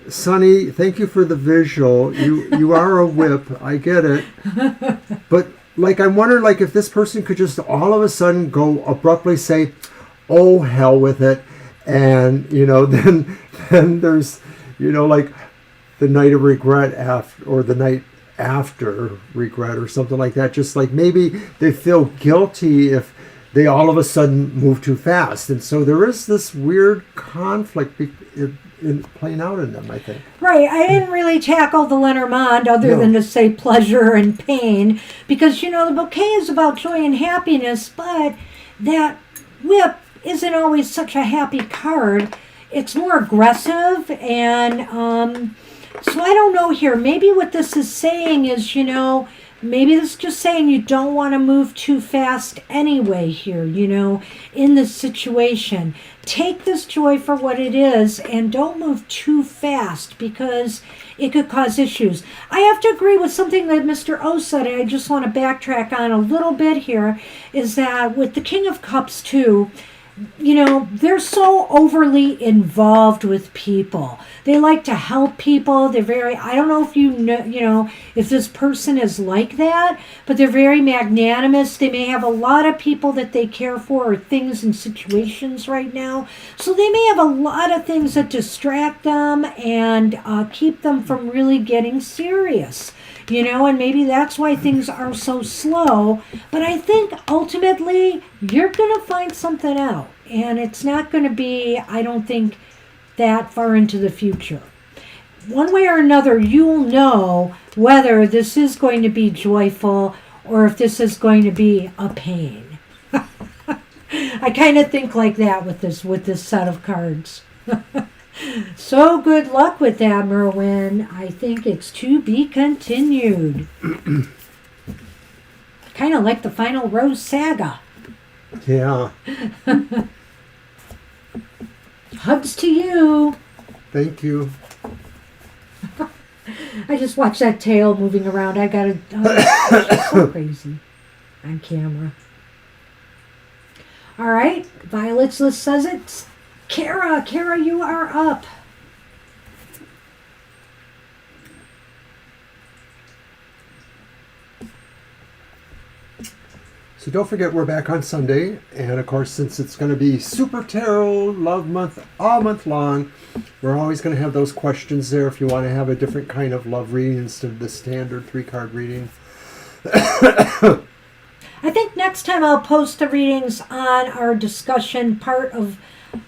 Sonny, thank you for the visual. You are a whip. I get it. But, like, I wonder, like, if this person could just all of a sudden go abruptly say, oh, hell with it. And, then there's, like the night of regret or the night after regret or something like that. Just like maybe they feel guilty if they all of a sudden move too fast. And so there is this weird conflict in playing out in them, I think. Right. I didn't really tackle the Lenormand other than to say pleasure and pain. Because, the bouquet is about joy and happiness, but that whip isn't always such a happy card. It's more aggressive, and so I don't know here. Maybe what this is saying is, maybe this is just saying you don't want to move too fast anyway here, in this situation. Take this joy for what it is and don't move too fast because it could cause issues. I have to agree with something that Mr. O said, and I just want to backtrack on a little bit here, is that with the King of Cups too, they're so overly involved with people. They like to help people. They're very, I don't know if if this person is like that, but they're very magnanimous. They may have a lot of people that they care for or things and situations right now. So they may have a lot of things that distract them and keep them from really getting serious. And maybe that's why things are so slow. But I think ultimately you're going to find something out. And it's not going to be, I don't think, that far into the future. One way or another, you'll know whether this is going to be joyful or if this is going to be a pain. I kind of think like that with this set of cards. So good luck with that, Merwin. I think it's to be continued. Kind of like the final Rose saga. Yeah. Hugs to you. Thank you. I just watched that tail moving around. I got to... it's so crazy on camera. All right. Violet's list says it. Kara, you are up. So don't forget, we're back on Sunday. And of course, since it's going to be Super Tarot Love Month all month long, we're always going to have those questions there if you want to have a different kind of love reading instead of the standard 3-card reading. I think next time I'll post the readings on our discussion part of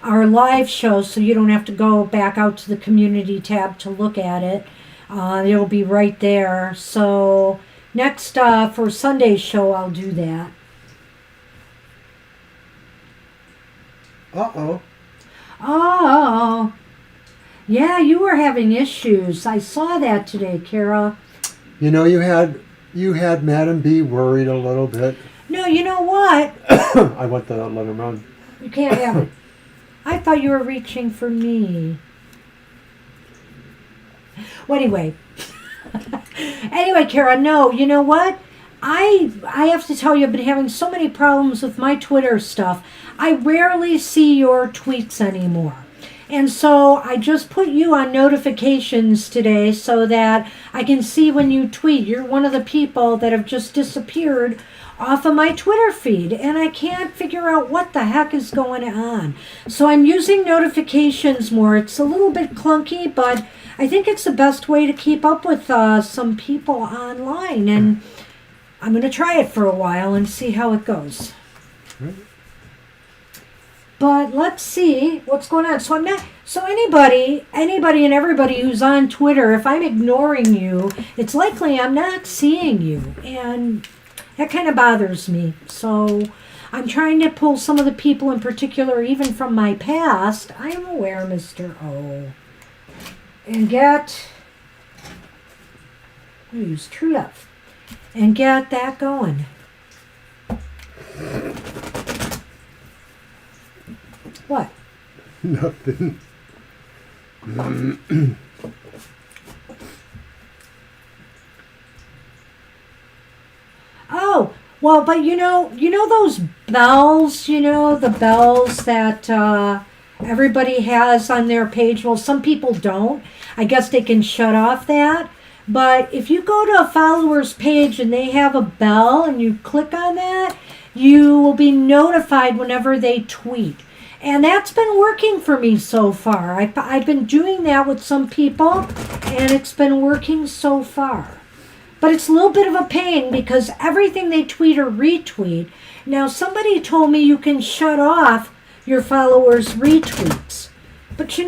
our live show so you don't have to go back out to the community tab to look at it. It'll be right there. So next for Sunday's show, I'll do that. Uh-oh. Oh. Yeah, you were having issues. I saw that today, Kara. You had Madam B worried a little bit. No, you know what? I want the Lenormand. You can't have it. I thought you were reaching for me. Well, anyway, Kara, no, you know what? I have to tell you, I've been having so many problems with my Twitter stuff. I rarely see your tweets anymore. And so I just put you on notifications today so that I can see when you tweet. You're one of the people that have just disappeared off of my Twitter feed, and I can't figure out what the heck is going on. So I'm using notifications more. It's a little bit clunky, but I think it's the best way to keep up with some people online, and I'm going to try it for a while and see how it goes. Right. But let's see what's going on. So I'm not. So anybody and everybody who's on Twitter, if I'm ignoring you, it's likely I'm not seeing you, and that kind of bothers me. So I'm trying to pull some of the people in particular, even from my past. I am aware, Mr. O, and get. I'm gonna use true love, and get that going. What? Nothing. Oh, well, but you know those bells, the bells that everybody has on their page. Well, some people don't. I guess they can shut off that. But if you go to a follower's page and they have a bell and you click on that, you will be notified whenever they tweet. And that's been working for me so far. I've been doing that with some people, and it's been working so far. But it's a little bit of a pain because everything they tweet or retweet. Now, somebody told me you can shut off your followers' retweets. But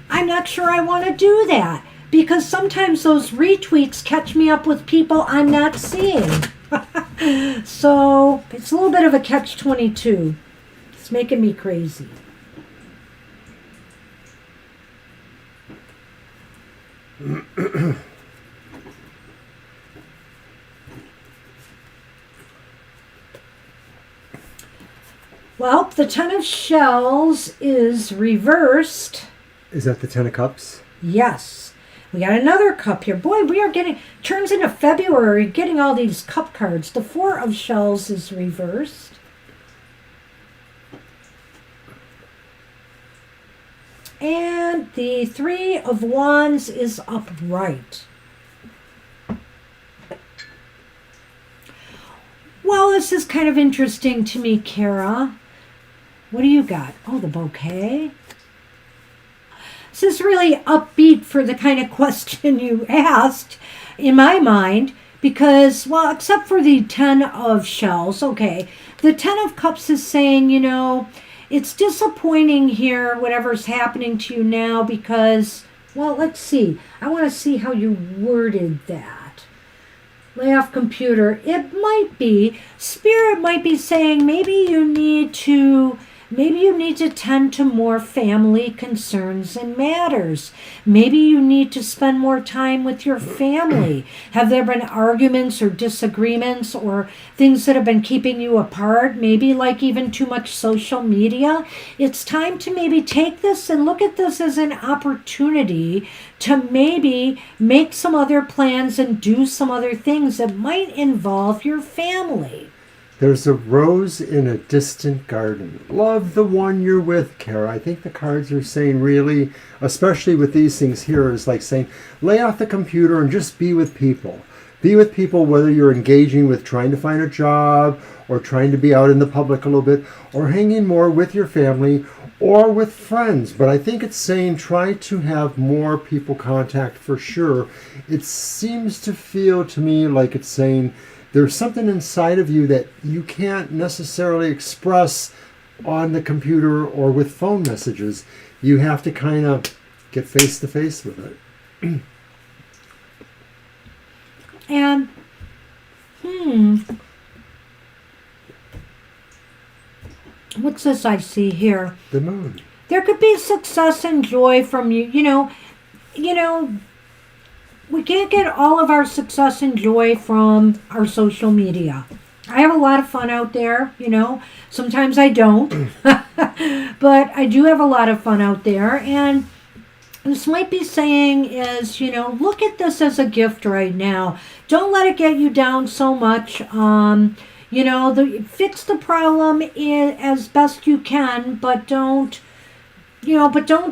I'm not sure I want to do that because sometimes those retweets catch me up with people I'm not seeing. So it's a little bit of a catch-22. It's making me crazy. Well, the Ten of Shells is reversed. Is that the Ten of Cups? Yes. We got another cup here. Boy, we are getting, turns into February, getting all these cup cards. The Four of Shells is reversed. And the Three of Wands is upright. Well, this is kind of interesting to me, Kara. What do you got? Oh, the bouquet. This is really upbeat for the kind of question you asked, in my mind, because, well, except for the Ten of Shells, okay. The Ten of Cups is saying, it's disappointing here, whatever's happening to you now, because, well, let's see. I want to see how you worded that. Lay off computer. It might be, Spirit might be saying maybe you need to tend to more family concerns and matters. Maybe you need to spend more time with your family. Have there been arguments or disagreements or things that have been keeping you apart? Maybe like even too much social media. It's time to maybe take this and look at this as an opportunity to maybe make some other plans and do some other things that might involve your family. There's a rose in a distant garden. Love the one you're with, Kara. I think the cards are saying really, especially with these things here, is like saying, lay off the computer and just be with people. Be with people, whether you're engaging with trying to find a job or trying to be out in the public a little bit or hanging more with your family or with friends. But I think it's saying try to have more people contact for sure. It seems to feel to me like it's saying there's something inside of you that you can't necessarily express on the computer or with phone messages. You have to kind of get face to face with it. And, what's this I see here? The moon. There could be success and joy from you. We can't get all of our success and joy from our social media. I have a lot of fun out there, Sometimes I don't. But I do have a lot of fun out there. And this might be saying is, look at this as a gift right now. Don't let it get you down so much. Fix the problem as best you can, but don't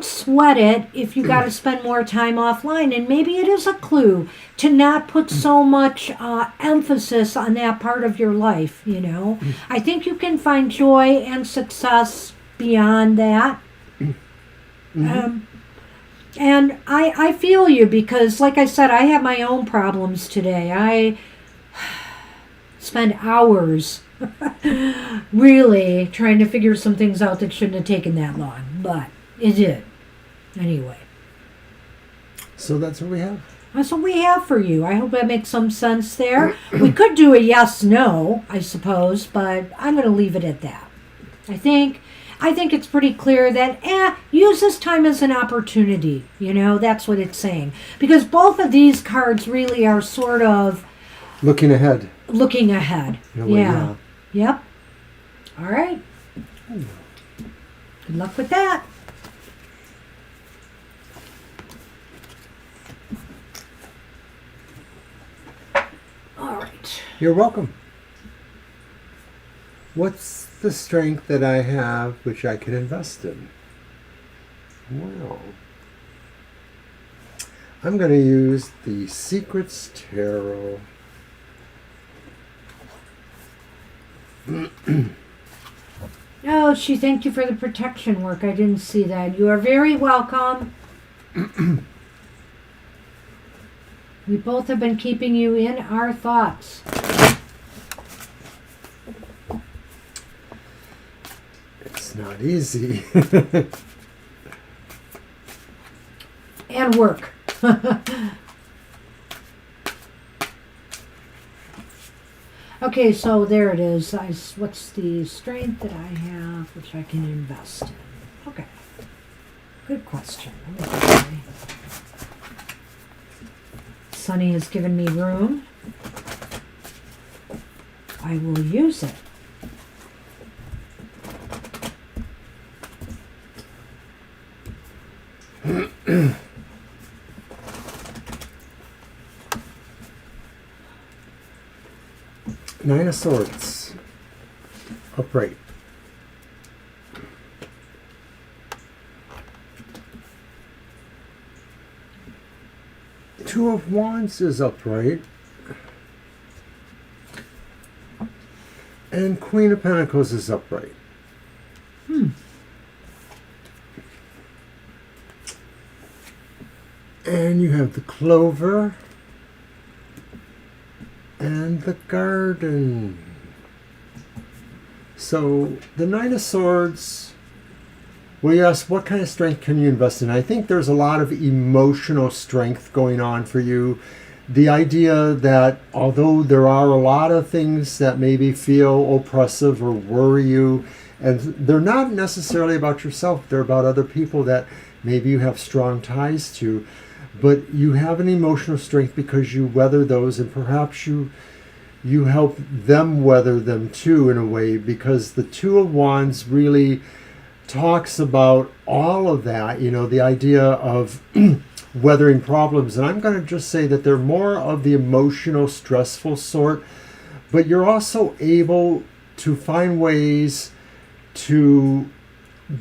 sweat it if you got to spend more time offline. And maybe it is a clue to not put so much emphasis on that part of your life, I think you can find joy and success beyond that. And I feel you because, like I said, I have my own problems today. spend hours really trying to figure some things out that shouldn't have taken that long, but it did. Anyway. So that's what we have. That's what we have for you. I hope that makes some sense there. We could do a yes/no, I suppose, but I'm going to leave it at that. I think it's pretty clear that use this time as an opportunity. That's what it's saying. Because both of these cards really are sort of looking ahead. Looking ahead. Yeah. Yep. All right. Good luck with that. All right. You're welcome. What's the strength that I have which I can invest in? Well, I'm going to use the Secrets Tarot. Oh, she thanked you for the protection work. I didn't see that. You are very welcome. We both have been keeping you in our thoughts. It's not easy. And work. Okay, so there it is. What's the strength that I have which I can invest in? Okay. Good question. Okay. Sunny has given me room. I will use it. Nine of Swords. Upright. Two of Wands is upright. And Queen of Pentacles is upright. And you have the Clover and the Garden. So the Nine of Swords, well, yes, what kind of strength can you invest in? I think there's a lot of emotional strength going on for you. The idea that although there are a lot of things that maybe feel oppressive or worry you, and they're not necessarily about yourself, they're about other people that maybe you have strong ties to, but you have an emotional strength because you weather those, and perhaps you help them weather them too, in a way, because the Two of Wands really talks about all of that, the idea of weathering problems. And I'm going to just say that they're more of the emotional, stressful sort, but you're also able to find ways to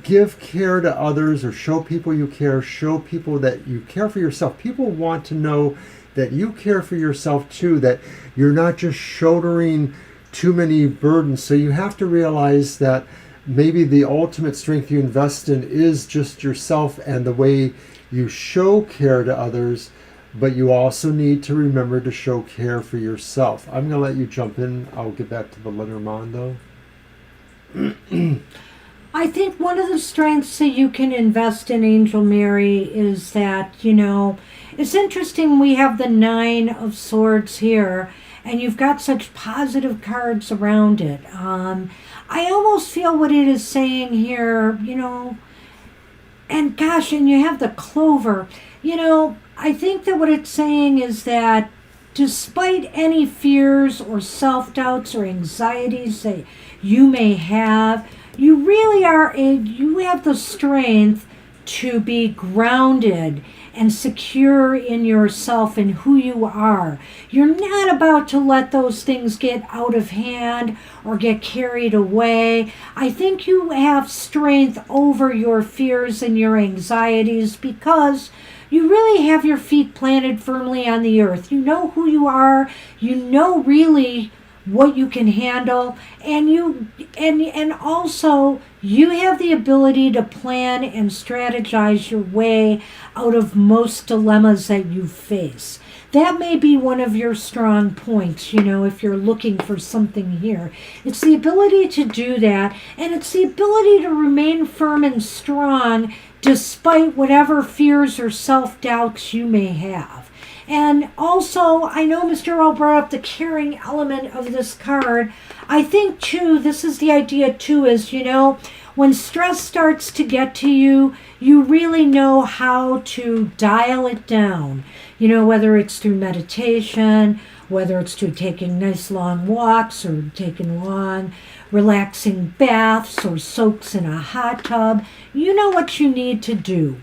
give care to others, or show people you care, show people that you care for yourself. People want to know that you care for yourself too, that you're not just shouldering too many burdens. So you have to realize that maybe the ultimate strength you invest in is just yourself and the way you show care to others, but you also need to remember to show care for yourself. I'm going to let you jump in. I'll get back to the Lenormand though. I think one of the strengths that you can invest in, Angel Mary, is that, it's interesting we have the Nine of Swords here, and you've got such positive cards around it. I almost feel what it is saying here, and gosh, and you have the Clover. I think that what it's saying is that despite any fears or self-doubts or anxieties that you may have, you really you have the strength to be grounded and secure in yourself and who you are. You're not about to let those things get out of hand or get carried away. I think you have strength over your fears and your anxieties because you really have your feet planted firmly on the earth. You know who you are. You know really what you can handle, and also you have the ability to plan and strategize your way out of most dilemmas that you face. that may be one of your strong points, you know, if you're looking for something here. It's the ability to do that, and it's the ability to remain firm and strong despite whatever fears or self-doubts you may have. And also, I know Mr. Earl brought up the caring element of this card. I think, too, this is the idea, too, is, you know, when stress starts to get to you, you really know how to dial it down. You know, whether it's through meditation, whether it's through taking nice long walks or taking long, relaxing baths or soaks in a hot tub. You know what you need to do.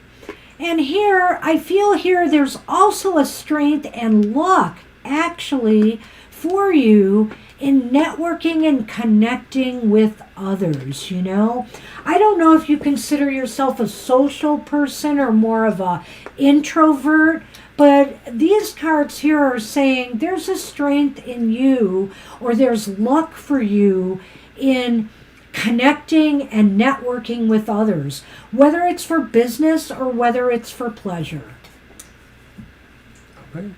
And here, I feel here there's also a strength and luck, actually, for you in networking and connecting with others, you know. I don't know if you consider yourself a social person or more of a introvert, but these cards here are saying there's a strength in you, or there's luck for you in connecting and networking with others, whether it's for business or whether it's for pleasure. Okay.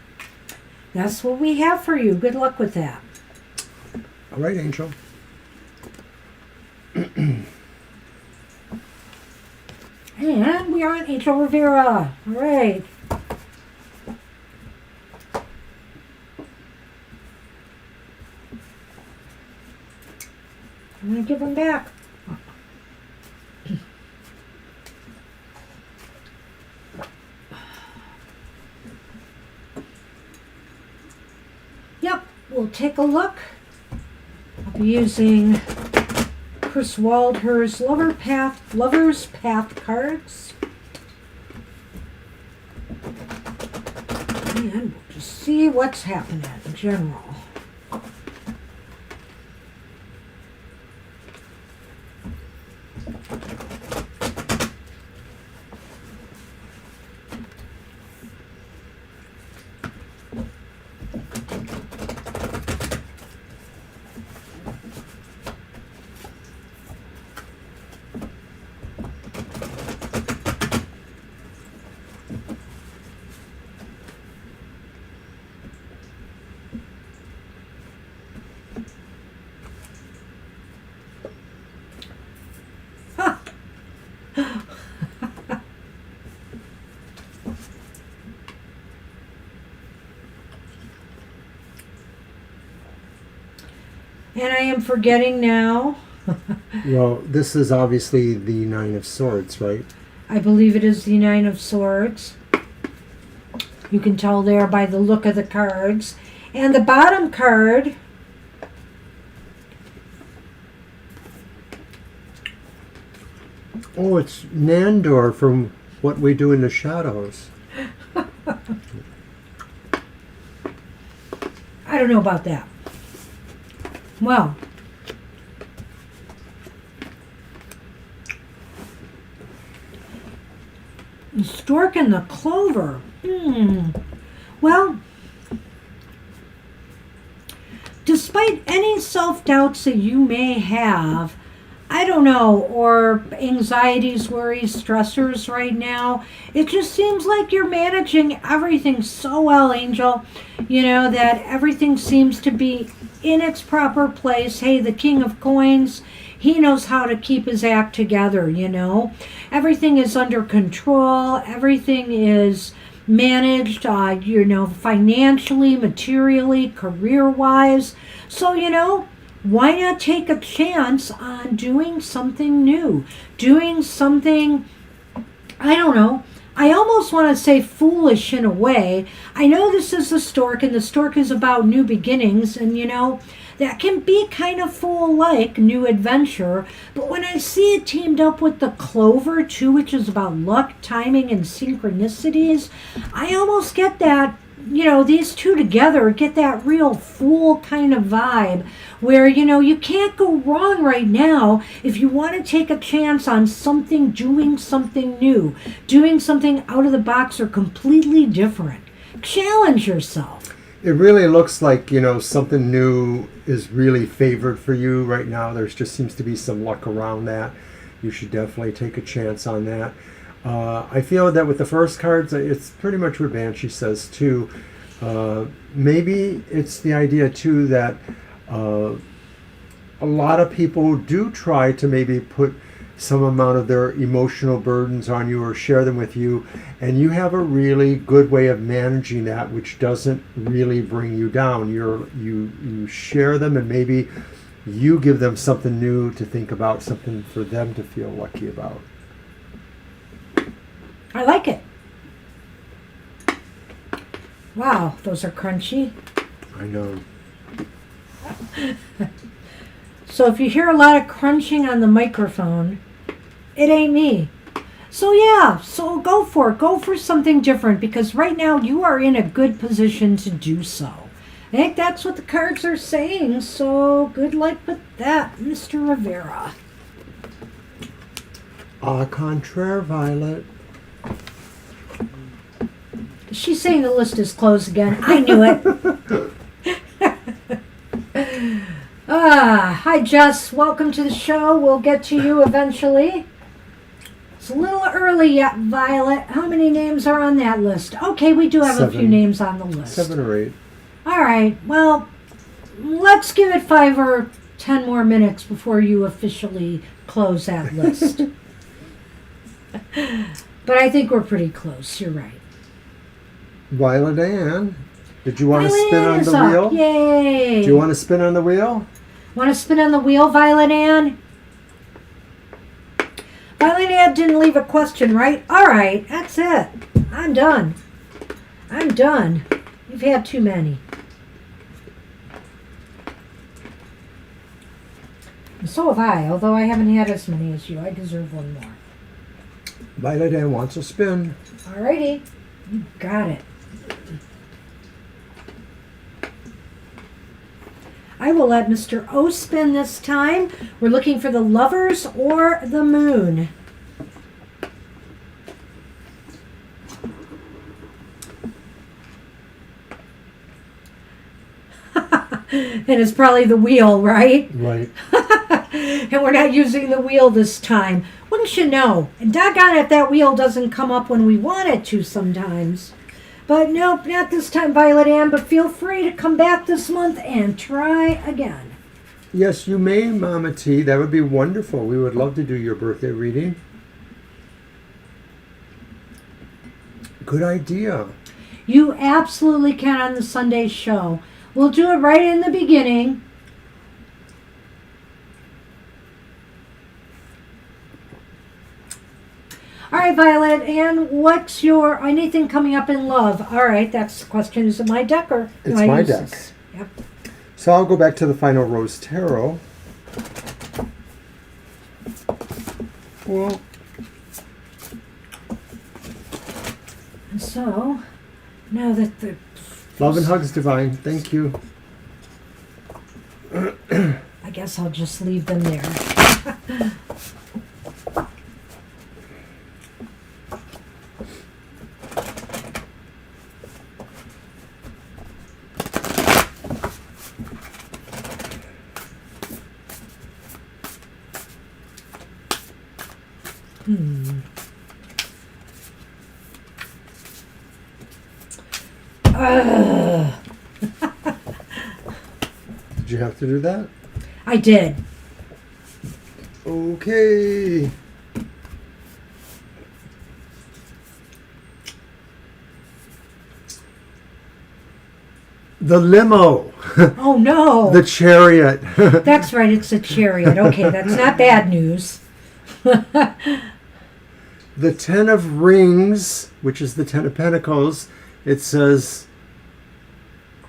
That's what we have for you. Good luck with that. All right, Angel. And we are on Angel Rivera. All right. I'm going to give them back. Yep, we'll take a look. I'll be using Chris Waldher's Lover's Path cards. And we'll just see what's happening in general. And I am forgetting now. Well, this is obviously the Nine of Swords, right? I believe it is the Nine of Swords. You can tell there by the look of the cards. And the bottom card, oh, it's Nandor from What We Do in the Shadows. I don't know about that. Well, the stork and the clover. Well, despite any self-doubts that you may have, I don't know, or anxieties, worries, stressors right now, it just seems like you're managing everything so well, Angel. You know, that everything seems to be in its proper place. Hey, the King of Coins, he knows how to keep his act together, you know. Everything is under control. Everything is managed, you know, financially, materially, career-wise. So, you know, why not take a chance on doing something new? Doing something, I don't know, I almost want to say foolish in a way. I know this is the stork, and the stork is about new beginnings, and you know, that can be kind of fool-like, new adventure. But when I see it teamed up with the clover, too, which is about luck, timing, and synchronicities, I almost get that, you know, these two together get that real fool kind of vibe where, you know, you can't go wrong right now if you want to take a chance on something, doing something new, doing something out of the box or completely different. Challenge yourself. It really looks like, you know, something new is really favored for you right now. There just seems to be some luck around that. You should definitely take a chance on that. I feel that with the first cards, it's pretty much what Banshee says too. Maybe it's the idea too that a lot of people do try to maybe put some amount of their emotional burdens on you or share them with you, and you have a really good way of managing that, which doesn't really bring you down. You share them, and maybe you give them something new to think about, something for them to feel lucky about. I like it. Wow, those are crunchy. I know. So if you hear a lot of crunching on the microphone, it ain't me. So yeah, so go for it. Go for something different, because right now you are in a good position to do so. I think that's what the cards are saying, so good luck with that, Mr. Rivera. Au contraire, Violet. She's saying the list is closed again. I knew it. Hi Jess, welcome to the show. We'll get to you eventually. It's a little early yet, Violet. How many names are on that list? Okay, we do have 7. a few names on the list. 7 or 8. All right, well, let's give it 5 or 10 more minutes before you officially close that list. But I think we're pretty close, you're right. Violet Ann, did you want to Violet spin on is the up. wheel? Yay! Do you want to spin on the wheel? Want to spin on the wheel, Violet Ann? Violet Ann didn't leave a question, right? All right, that's it. I'm done. I'm done. You've had too many. And so have I, although I haven't had as many as you. I deserve one more. Violet Ann wants a spin. All righty. You got it. I will let Mr. O spin this time. We're looking for the Lovers or the Moon. And it's probably the wheel, right? Right. And we're not using the wheel this time. Wouldn't you know? And doggone it, that wheel doesn't come up when we want it to sometimes. But nope, not this time, Violet Ann. But feel free to come back this month and try again. Yes, you may, Mama T. That would be wonderful. We would love to do your birthday reading. Good idea. You absolutely can on the Sunday show. We'll do it right in the beginning. All right, Violet, and what's your anything coming up in love? All right, that's the question. Is it my deck or do It's I my use deck. this? Yep. So I'll go back to the Final Rose Tarot. Well, And so, now that the love and hugs, Divine. Thank you. I guess I'll just leave them there. Did you have to do that? I did. Okay. The limo. Oh no. The chariot. That's right, it's a chariot. Okay, that's not bad news. The 10 of Rings, which is the 10 of Pentacles, it says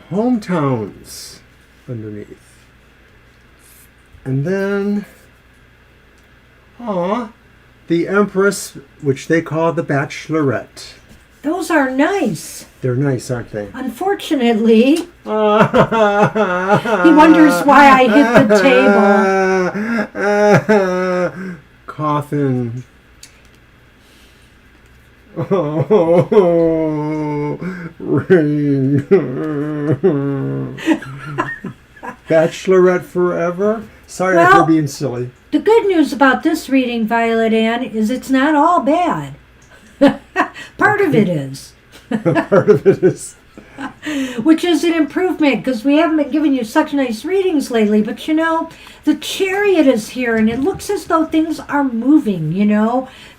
hometowns underneath. And then, the Empress, which they call the Bachelorette. Those are nice. They're nice, aren't they? Unfortunately, he He wonders why I hit the table. Coffin. Oh, ring. Bachelorette forever? Sorry Well, for being silly. The good news about this reading, Violet Ann, is it's not all bad. Part of it is. Part of it is. Which is an improvement because we haven't been giving you such nice readings lately. But the Chariot is here and it looks as though things are moving,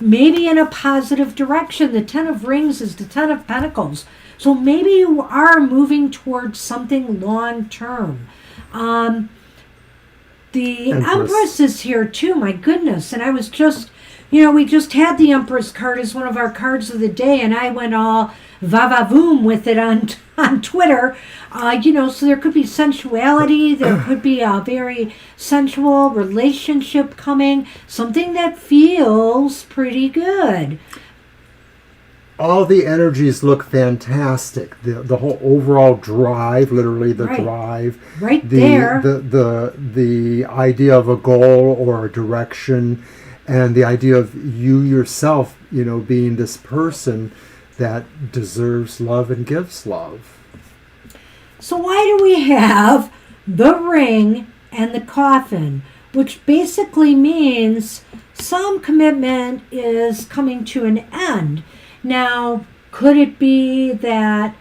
maybe in a positive direction. The Ten of Rings is the Ten of Pentacles. So maybe you are moving towards something long term. The Empress is here too, my goodness. And I was just, we just had the Empress card as one of our cards of the day, and I went all va-va-voom with it on Twitter. So there could be sensuality, there could be a very sensual relationship coming, something that feels pretty good. All the energies look fantastic. The whole overall drive, literally the drive. Right there. The idea of a goal or a direction, and the idea of you yourself, being this person that deserves love and gives love. So why do we have the ring and the coffin, which basically means some commitment is coming to an end? Now, could it be that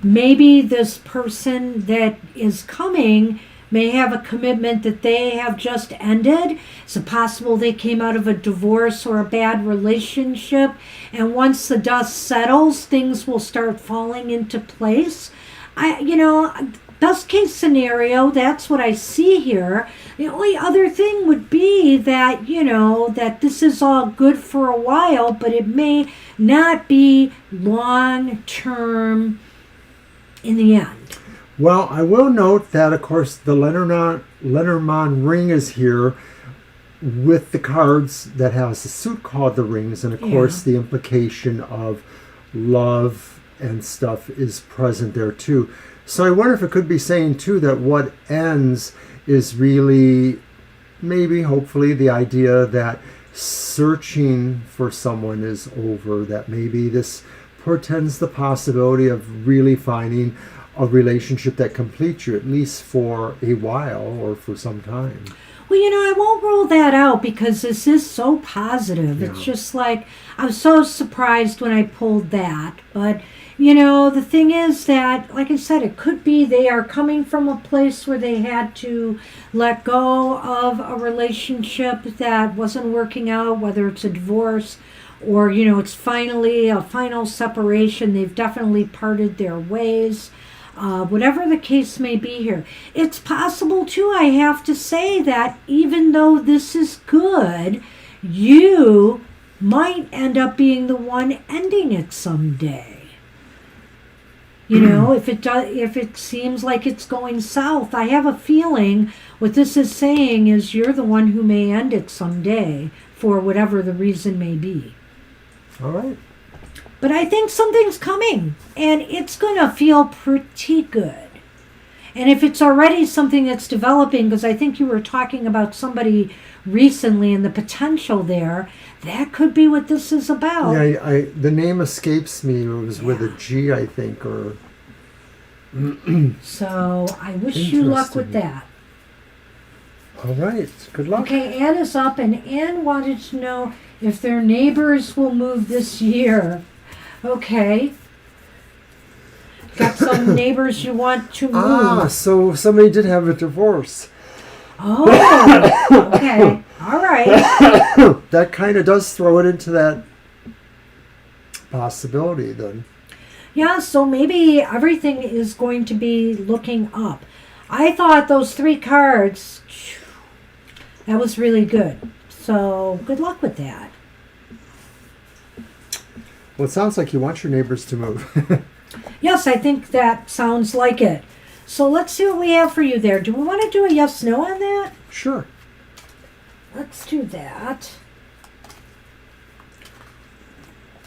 maybe this person that is coming may have a commitment that they have just ended? Is it possible they came out of a divorce or a bad relationship, and once the dust settles, things will start falling into place? Best case scenario, that's what I see here. The only other thing would be that, that this is all good for a while, but it may not be long term in the end. Well, I will note that, of course, the Lenormand ring is here with the cards that has a suit called the Rings, and of course the implication of love and stuff is present there too. So I wonder if it could be saying too that what ends is really, maybe, hopefully, the idea that searching for someone is over, that maybe this portends the possibility of really finding a relationship that completes you, at least for a while or for some time. Well, I won't rule that out because this is so positive. Yeah. It's just like, I was so surprised when I pulled that. But, the thing is that, like I said, it could be they are coming from a place where they had to let go of a relationship that wasn't working out, whether it's a divorce or, it's finally a final separation. They've definitely parted their ways. Whatever the case may be here. It's possible, too, I have to say, that even though this is good, you might end up being the one ending it someday. If it seems like it's going south, I have a feeling what this is saying is you're the one who may end it someday for whatever the reason may be. All right. But I think something's coming, and it's going to feel pretty good. And if it's already something that's developing, because I think you were talking about somebody recently and the potential there, that could be what this is about. Yeah, the name escapes me. It was with a G, I think, or... So I wish you luck with that. All right, good luck. Okay, Ann is up, and Ann wanted to know if their neighbors will move this year. Okay. Got some neighbors you want to move. So somebody did have a divorce. Oh, okay. All right. That kind of does throw it into that possibility then. Yeah, so maybe everything is going to be looking up. I thought those 3 cards, that was really good. So good luck with that. Well, it sounds like you want your neighbors to move. Yes, I think that sounds like it. So let's see what we have for you there. Do we want to do a yes-no on that? Sure. Let's do that.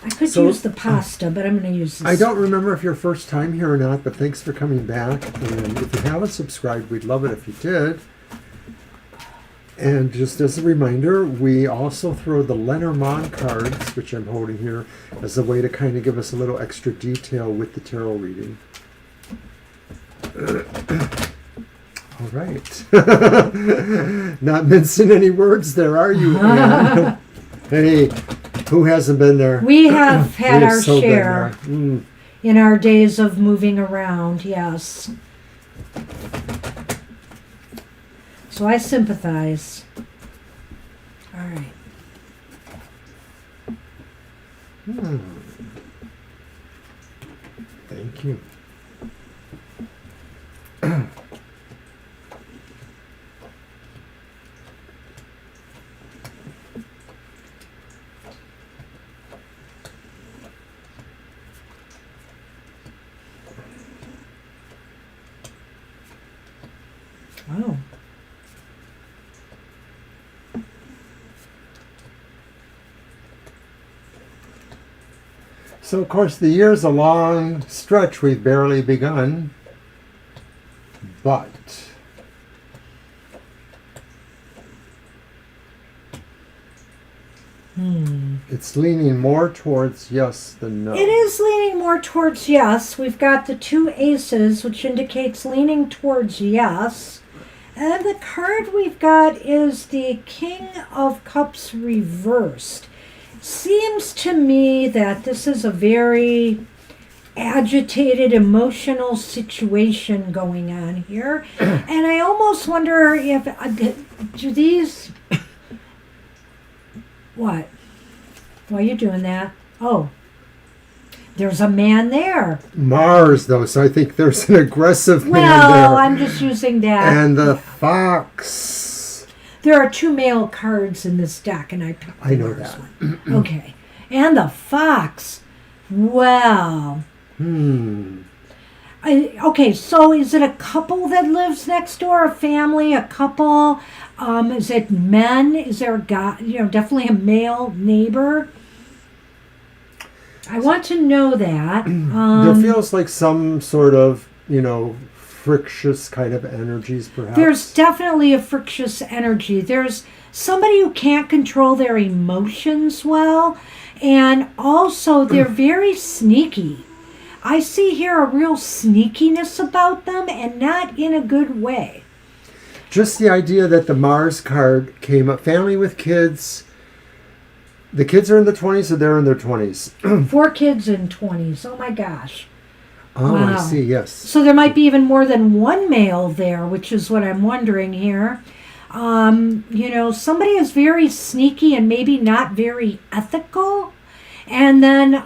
I could use the pasta, but I'm going to use this. I don't remember if you're first time here or not, but thanks for coming back. And if you haven't subscribed, we'd love it if you did. And just as a reminder, we also throw the Lenormand cards, which I'm holding here, as a way to kind of give us a little extra detail with the tarot reading. All right. Not mincing any words there, are you, Anne? Hey, who hasn't been there? We have had our so share. in our days of moving around, yes. So I sympathize. All right. Thank you. Wow. So, of course, the year's a long stretch. We've barely begun. But it's leaning more towards yes than no. It is leaning more towards yes. We've got the 2 aces, which indicates leaning towards yes. And the card we've got is the King of Cups reversed. Seems to me that this is a very agitated, emotional situation going on here. And I almost wonder if, do these... What? Why are you doing that? Oh, there's a man there. Mars, though, so I think there's an aggressive man there. Well, I'm just using that. And the fox. There are 2 male cards in this deck, and I picked the know Mars that. one. Okay. And the fox. Well. Okay, so is it a couple that lives next door? A family? A couple? Is it men? Is there a guy? Definitely a male neighbor. I want to know that. There feels like some sort of, frictious kind of energies, perhaps. There's definitely a frictious energy. There's somebody who can't control their emotions well, and also they're very sneaky. I see here a real sneakiness about them, and not in a good way. Just the idea that the Mars card came up, family with kids. The kids are in their 20s, or they're in their 20s? 4 kids in 20s. Oh my gosh. Oh, Wow. I see, yes. So there might be even more than one male there, which is what I'm wondering here. Somebody is very sneaky and maybe not very ethical. And then,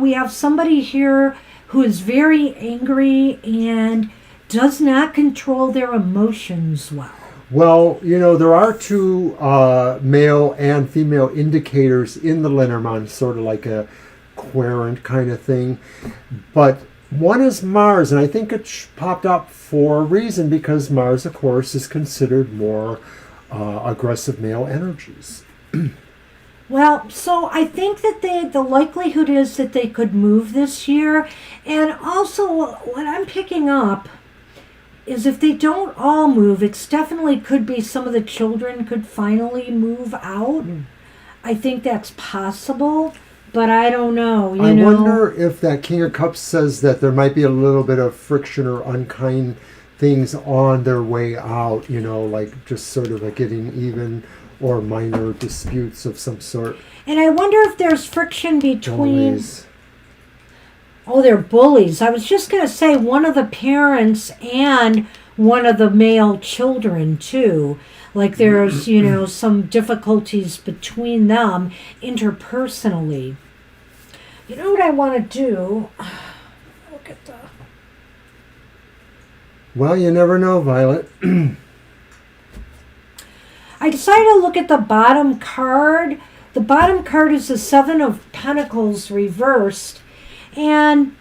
we have somebody here who is very angry and does not control their emotions well. Well, there are 2 male and female indicators in the Lenormand, sort of like a querent kind of thing. But one is Mars, and I think it popped up for a reason, because Mars, of course, is considered more aggressive male energies. Well, so I think that the likelihood is that they could move this year. And also, what I'm picking up is if they don't all move, it's definitely could be some of the children could finally move out. I think that's possible, but I don't know. I wonder if that King of Cups says that there might be a little bit of friction or unkind things on their way out, like just sort of like getting even, or minor disputes of some sort. And I wonder if there's friction between... Bullies. Oh, they're bullies. I was just going to say one of the parents and one of the male children, too. Like there's, some difficulties between them interpersonally. You know what I want to do? Look at the... Well, you never know, Violet. I decided to look at the bottom card. The bottom card is the 7 of Pentacles reversed. And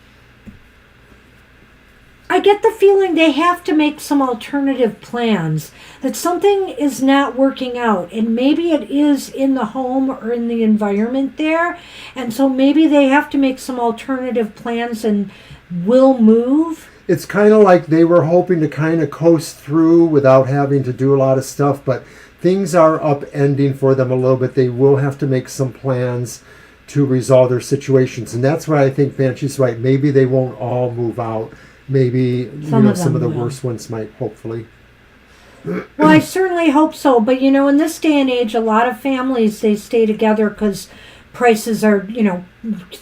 I get the feeling they have to make some alternative plans, that something is not working out, and maybe it is in the home or in the environment there, and so maybe they have to make some alternative plans and will move. It's kind of like they were hoping to kind of coast through without having to do a lot of stuff, but things are upending for them a little bit. They will have to make some plans to resolve their situations, and that's why I think Banshee's right. Maybe they won't all move out. Maybe some of the worst ones might, hopefully. Well, I certainly hope so. But in this day and age, a lot of families, they stay together because prices are,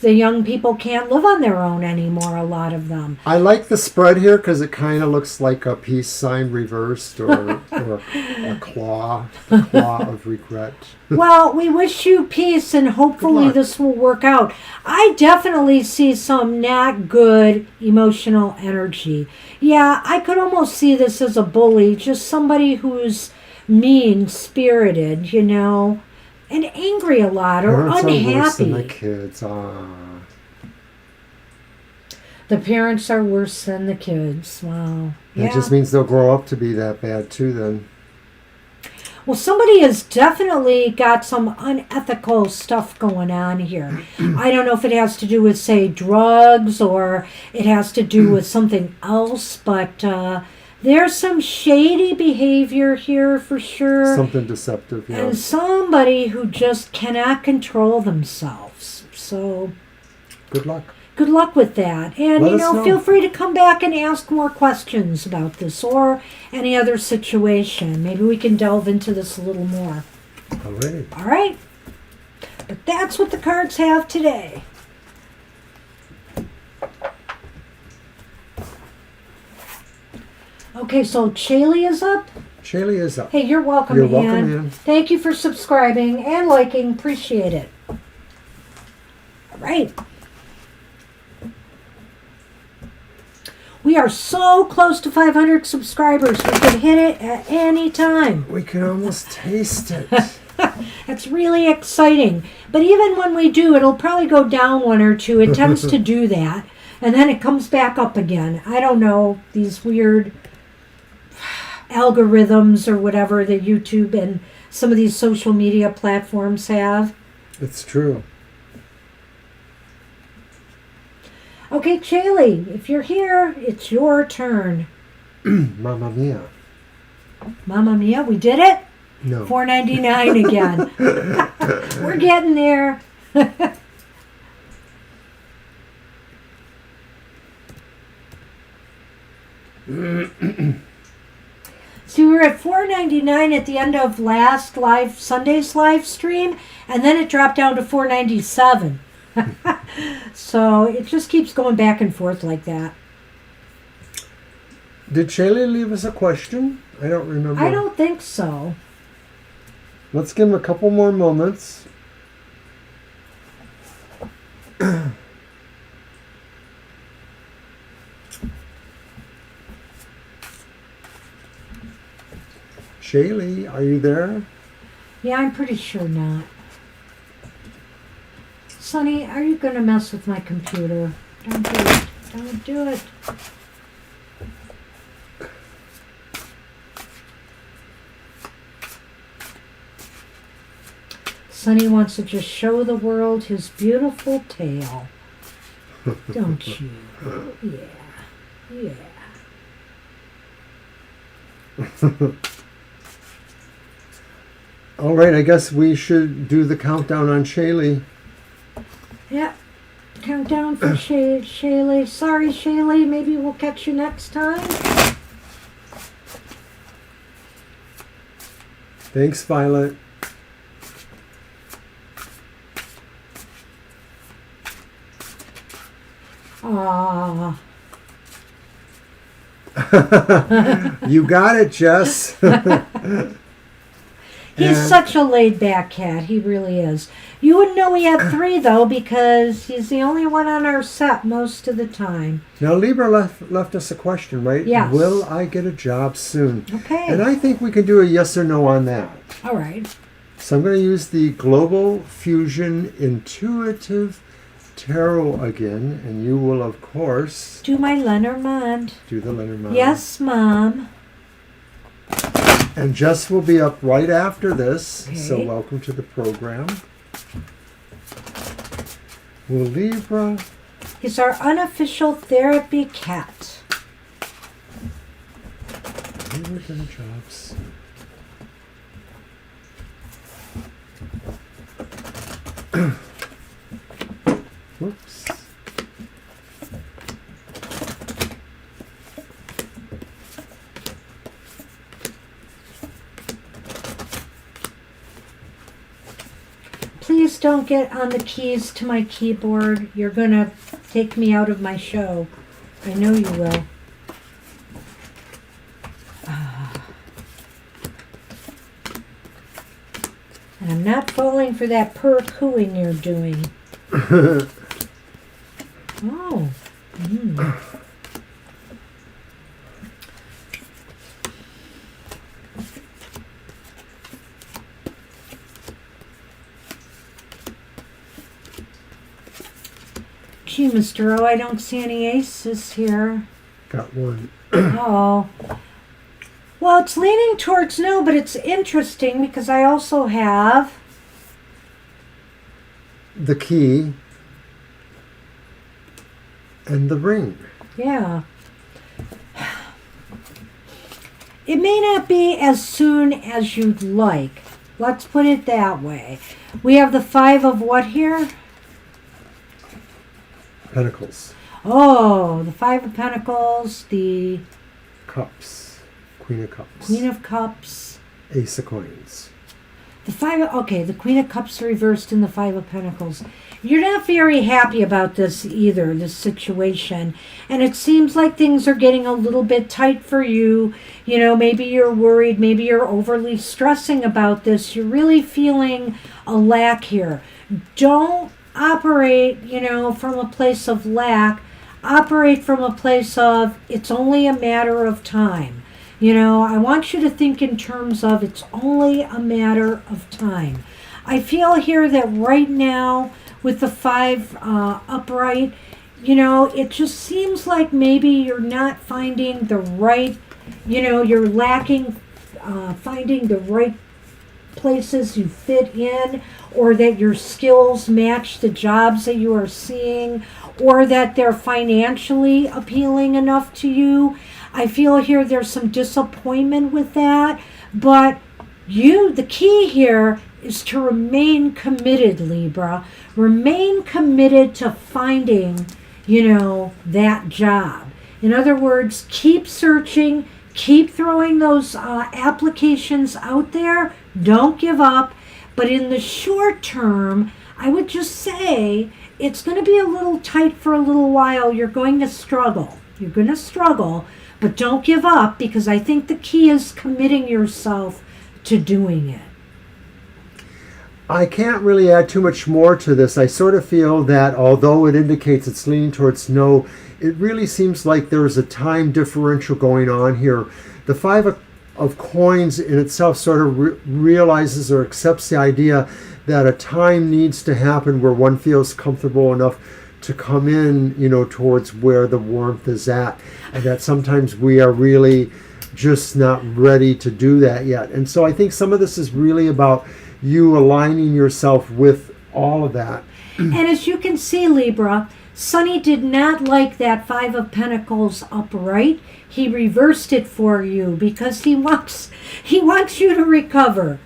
the young people can't live on their own anymore, a lot of them. I like the spread here because it kind of looks like a peace sign reversed or a claw, the claw of regret. Well, we wish you peace and hopefully this will work out. I definitely see some not good emotional energy. Yeah, I could almost see this as a bully, just somebody who's mean-spirited, and angry a lot or Parents unhappy. are worse than the kids. The parents are worse than the kids. Wow. That just means they'll grow up to be that bad too then. Well, somebody has definitely got some unethical stuff going on here. I don't know if it has to do with, say, drugs or it has to do with something else, but there's some shady behavior here for sure. Something deceptive, yeah. And somebody who just cannot control themselves. So good luck. Good luck with that. And, Let us know. feel free to come back and ask more questions about this or any other situation. Maybe we can delve into this a little more. All right. All right. But that's what the cards have today. Okay, so Shaylee is up. Shaylee is up. Hey, you're welcome, You're Ann. welcome, Ann. Thank you for subscribing and liking. Appreciate it. All right. We are so close to 500 subscribers. We can hit it at any time. We can almost taste it. That's really exciting. But even when we do, it'll probably go down one or two. It tends to do that. And then it comes back up again. I don't know, these weird algorithms or whatever that YouTube and some of these social media platforms have. It's true. Okay, Shaylee, if you're here, it's your turn. Mamma mia. Mamma mia, we did it? No. $4.99 again. We're getting there. So we were at $4.99 at the end of Sunday's live stream, and then it dropped down to $4.97. So it just keeps going back and forth like that. Did Shaylee leave us a question? I don't remember. I don't think so. Let's give him a couple more moments. Shaylee, are you there? Yeah, I'm pretty sure not. Sonny, are you going to mess with my computer? Don't do it. Don't do it. Sonny wants to just show the world his beautiful tail. Don't you? Yeah. All right, I guess we should do the countdown on Shaylee. Yeah. Countdown for Shaylee. Sorry, Shaylee. Maybe we'll catch you next time. Thanks, Violet. Ah. You got it, Jess. He's such a laid-back cat. He really is. You wouldn't know we had 3, though, because he's the only one on our set most of the time. Now, Libra left us a question, right? Yes. Will I get a job soon? Okay. And I think we can do a yes or no on that. All right. So I'm going to use the Global Fusion Intuitive Tarot again, and you will, of course, Do my Lenormand. do the Lenormand. Yes, Mom. And Jess will be up right after this, Okay. so welcome to the program. Will Libra... He's our unofficial therapy cat. Libra get a job soon. Whoops. Please don't get on the keys to my keyboard, you're going to take me out of my show. I know you will. And I'm not falling for that purr-cooing you're doing. Oh. Mm. Gee, Mr. O, I don't see any aces here. Got one. Oh. Well, it's leaning towards no, but it's interesting because I also have the key and the ring. Yeah. It may not be as soon as you'd like. Let's put it that way. We have the 5 of what here? Pentacles. Oh, the 5 of Pentacles, the Cups. Queen of Cups. Queen of Cups. Ace of Coins. The 5 of, okay, the Queen of Cups reversed in the 5 of Pentacles. You're not very happy about this either, this situation. And it seems like things are getting a little bit tight for you. You know, maybe you're worried, maybe you're overly stressing about this. You're really feeling a lack here. Don't operate, you know, from a place of lack. Operate from a place of it's only a matter of time. You know, I want you to think in terms of it's only a matter of time. I feel here that right now with the 5 upright, you know, it just seems like maybe you're not finding the right, you know, you're lacking finding the right places you fit in, or that your skills match the jobs that you are seeing, or that they're financially appealing enough to you. I feel here there's some disappointment with that, but the key here is to remain committed, Libra. Remain committed to finding, you know, that job. In other words, keep searching, keep throwing those applications out there. Don't give up. But in the short term, I would just say it's going to be a little tight for a little while. You're going to struggle. You're going to struggle. But don't give up, because I think the key is committing yourself to doing it. I can't really add too much more to this. I sort of feel that although it indicates it's leaning towards no, it really seems like there's a time differential going on here. The 5 of coins in itself sort of realizes or accepts the idea that a time needs to happen where one feels comfortable enough to come in, you know, towards where the warmth is at, and that sometimes we are really just not ready to do that yet. And so I think some of this is really about you aligning yourself with all of that. And as you can see, Libra, Sunny did not like that 5 of Pentacles upright. He reversed it for you because he wants you to recover.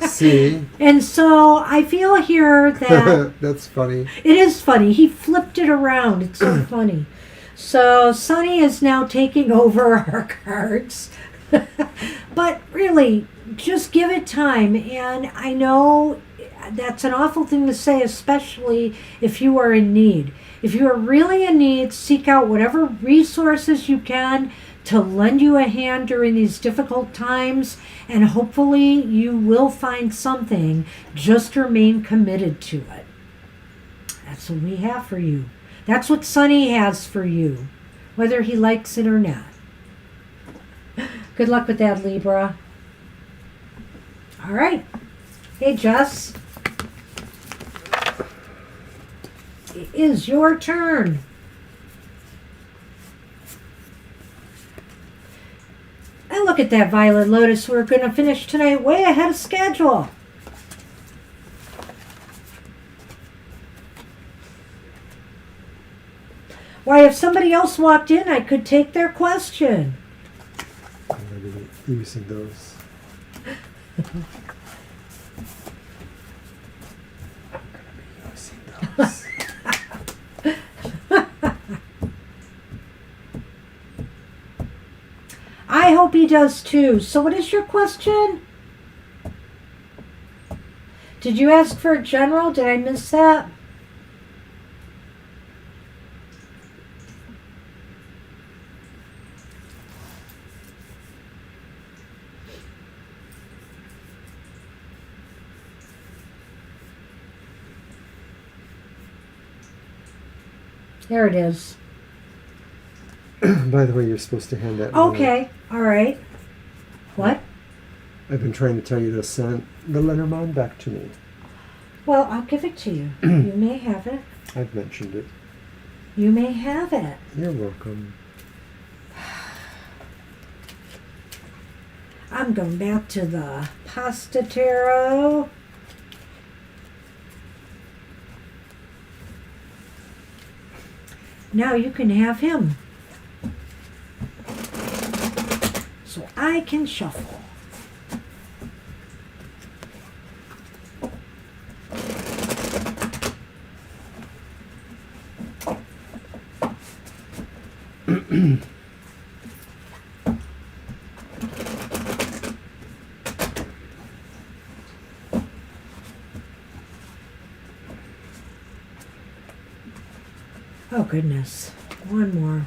See? And so I feel here that that's funny. It is funny. He flipped it around. It's so funny. So Sunny is now taking over our cards. But really, just give it time. And I know that's an awful thing to say, especially if you are in need. If you are really in need, seek out whatever resources you can to lend you a hand during these difficult times, and hopefully you will find something. Just remain committed to it. That's what we have for you. That's what Sunny has for you, whether he likes it or not. Good luck with that, Libra. All right. Hey, Jess. It is your turn. And look at that, Violet Lotus. We're going to finish tonight way ahead of schedule. Why, if somebody else walked in, I could take their question. I'm going to be using those. I hope he does too. So what is your question? Did you ask for a general? Did I miss that? There it is. By the way, you're supposed to hand that. Okay. All right. What? I've been trying to tell you to send the Lenormand back to me. Well, I'll give it to you. You may have it. I've mentioned it. You may have it. You're welcome. I'm going back to the Pasta Tarot. Now you can have him. So I can shuffle. Oh goodness, one more.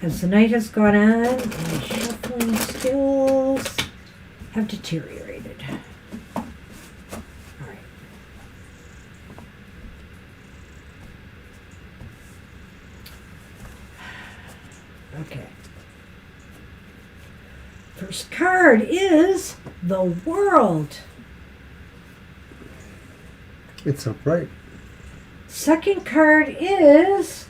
As the night has gone on, my shuffling skills have deteriorated. All right. Okay. First card is the World. It's upright. Second card is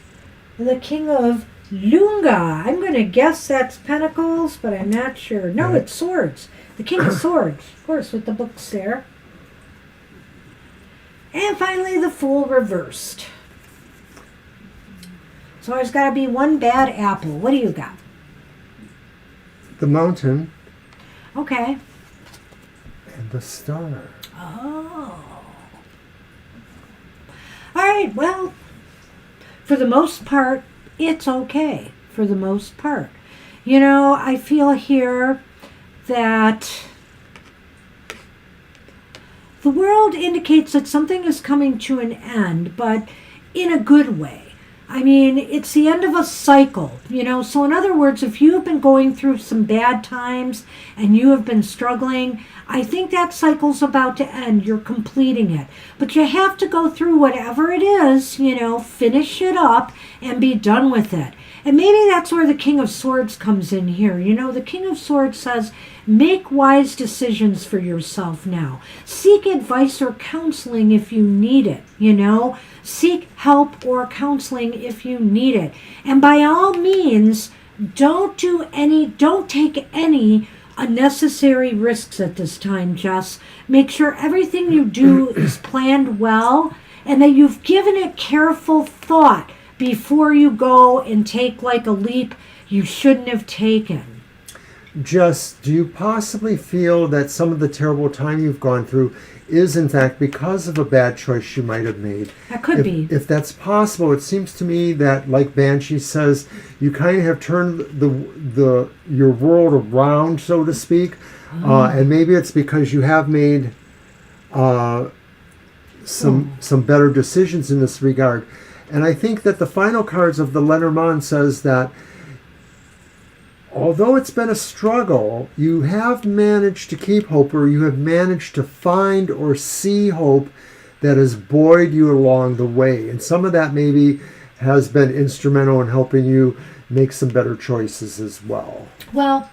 the King of Lunga. I'm going to guess that's Pentacles, but I'm not sure. No, it's Swords. The King of Swords, of course, with the books there. And finally, the Fool reversed. So there's got to be one bad apple. What do you got? The Mountain Okay. and the Star. Oh. All right, well, for the most part, it's okay. For the most part. You know, I feel here that the World indicates that something is coming to an end, but in a good way. I mean, it's the end of a cycle, you know. So in other words, if you've been going through some bad times and you have been struggling, I think that cycle's about to end. You're completing it. But you have to go through whatever it is, you know, finish it up and be done with it. And maybe that's where the King of Swords comes in here. You know, the King of Swords says, make wise decisions for yourself now. Seek advice or counseling if you need it, you know. Seek help or counseling if you need it. And by all means, don't take any unnecessary risks at this time, Jess. Make sure everything you do is planned well and that you've given it careful thought before you go and take like a leap you shouldn't have taken. Jess, do you possibly feel that some of the terrible time you've gone through is in fact because of a bad choice you might have made? That could be. If that's possible, it seems to me that, like Banshee says, you kind of have turned your world around, so to speak, and maybe it's because you have made some better decisions in this regard. And I think that the final cards of the Lenormand says that although it's been a struggle, you have managed to keep hope, or you have managed to find or see hope that has buoyed you along the way. And some of that maybe has been instrumental in helping you make some better choices as well. Well,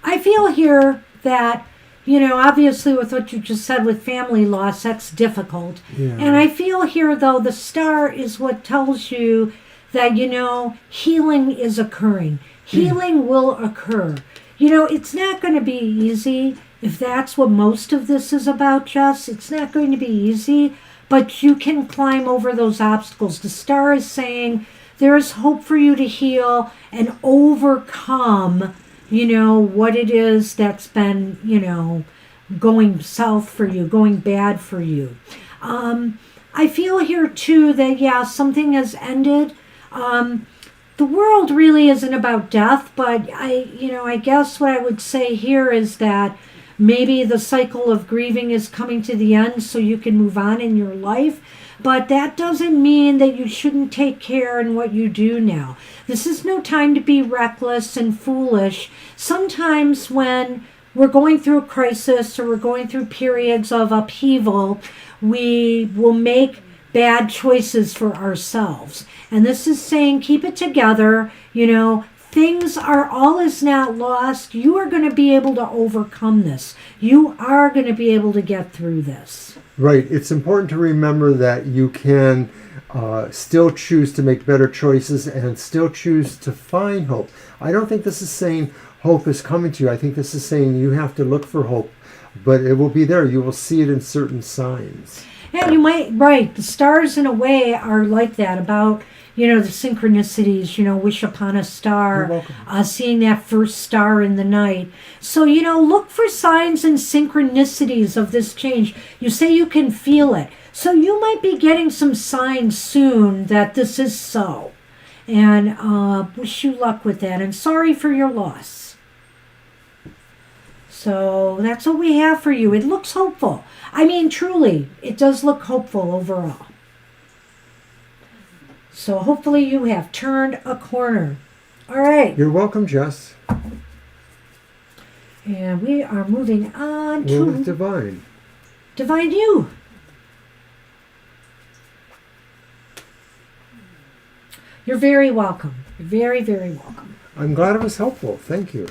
I feel here that, you know, obviously with what you just said with family loss, that's difficult. Yeah. And I feel here, though, the Star is what tells you that, you know, healing is occurring. Healing will occur. You know, it's not going to be easy. If that's what most of this is about, Jess, it's not going to be easy, but you can climb over those obstacles. The Star is saying there is hope for you to heal and overcome, you know, what it is that's been, you know, going south for you, going bad for you. I feel here, too, that, yeah, something has ended. The world really isn't about death, but I guess what I would say here is that maybe the cycle of grieving is coming to the end so you can move on in your life. But that doesn't mean that you shouldn't take care in what you do now. This is no time to be reckless and foolish. Sometimes when we're going through a crisis or we're going through periods of upheaval, we will make bad choices for ourselves. And this is saying keep it together. Things are, all is not lost. You are going to be able to overcome this. You are going to be able to get through this. Right. It's important to remember that you can still choose to make better choices and still choose to find hope. I don't think this is saying hope is coming to you. I think this is saying you have to look for hope, but it will be there. You will see it in certain signs. Yeah, you might, right. The stars in a way are like that, about, the synchronicities, wish upon a star, seeing that first star in the night. So, look for signs and synchronicities of this change. You say you can feel it. So you might be getting some signs soon that this is so. And wish you luck with that. And sorry for your loss. So that's what we have for you. It looks hopeful. I mean, truly, it does look hopeful overall. So hopefully you have turned a corner. All right. You're welcome, Jess. And we are moving on We're to with Divine. Divine You. You're very welcome. You're very, very welcome. I'm glad it was helpful. Thank you.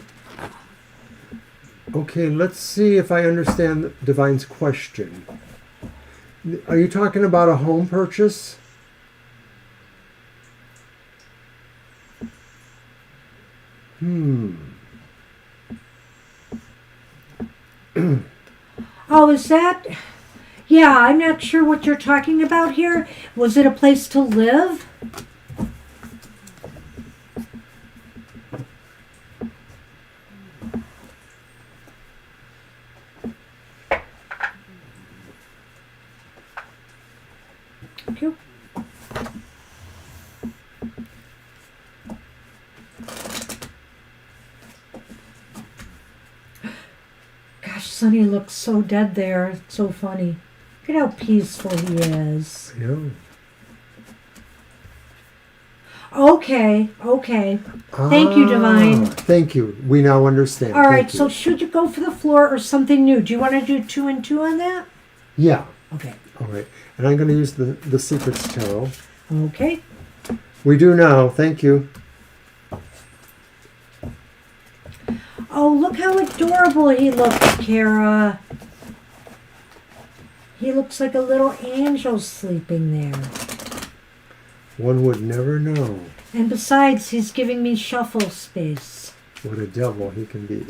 Okay, let's see if I understand Divine's question. Are you talking about a home purchase? Oh, is that? Yeah, I'm not sure what you're talking about here. Was it a place to live? Thank you. Gosh, Sonny looks so dead there. It's so funny. Look at how peaceful he is. Yeah. Okay. Thank you, Divine. Thank you. We now understand. All right, Thank you. so should you go for the floor or something new? Do you want to do 2 and 2 on that? Yeah. Okay. All right. And I'm going to use the Secrets Tarot. Okay. We do now. Thank you. Oh, look how adorable he looks, Kara. He looks like a little angel sleeping there. One would never know And besides, he's giving me shuffle space. what a devil he can be.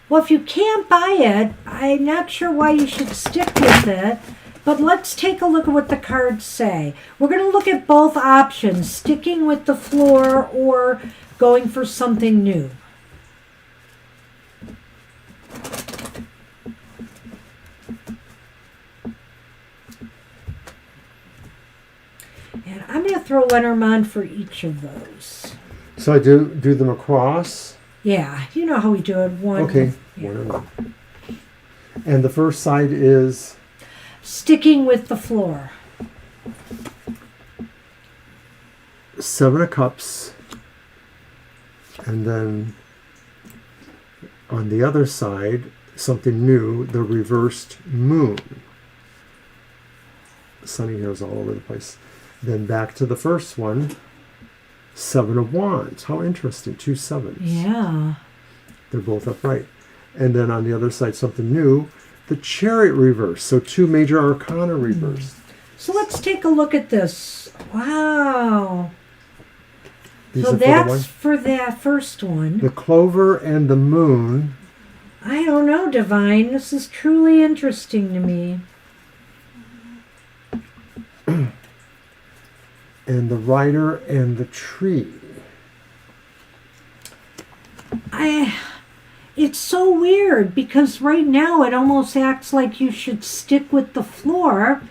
Well, if you can't buy it, I'm not sure why you should stick with it. But let's take a look at what the cards say. We're going to look at both options, sticking with the floor or going for something new. And I'm going to throw Lenormand for each of those. So I do them across. Yeah, you know how we do it. One. Okay. Yeah. One and one. And the first side is Sticking with the floor. 7 of Cups. And then on the other side, something new, the reversed moon. Sunny hair's all over the place. Then back to the first one, 7 of Wands. How interesting. 2 sevens. Yeah. They're both upright. And then on the other side, something new, the Chariot reverse. So 2 major arcana reversed. So let's take a look at this. Wow. These So are that's for that first one. the Clover and the Moon. I don't know, Divine. This is truly interesting to me. And the Rider and the Tree. it's so weird because right now it almost acts like you should stick with the floor.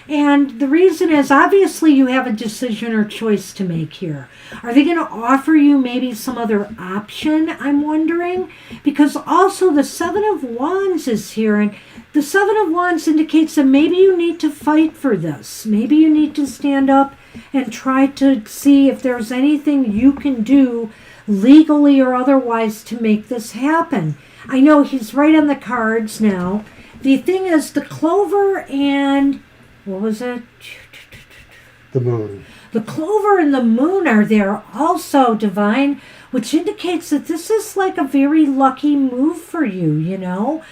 And the reason is obviously you have a decision or choice to make here. Are they going to offer you maybe some other option? I'm wondering. Because also the Seven of Wands is here. And the Seven of Wands indicates that maybe you need to fight for this. Maybe you need to stand up and try to see if there's anything you can do legally or otherwise to make this happen. I know he's right on the cards now. The thing is the Clover and... what was it? The Moon. The Clover and the Moon are there also, Divine, which indicates that this is like a very lucky move for you, you know?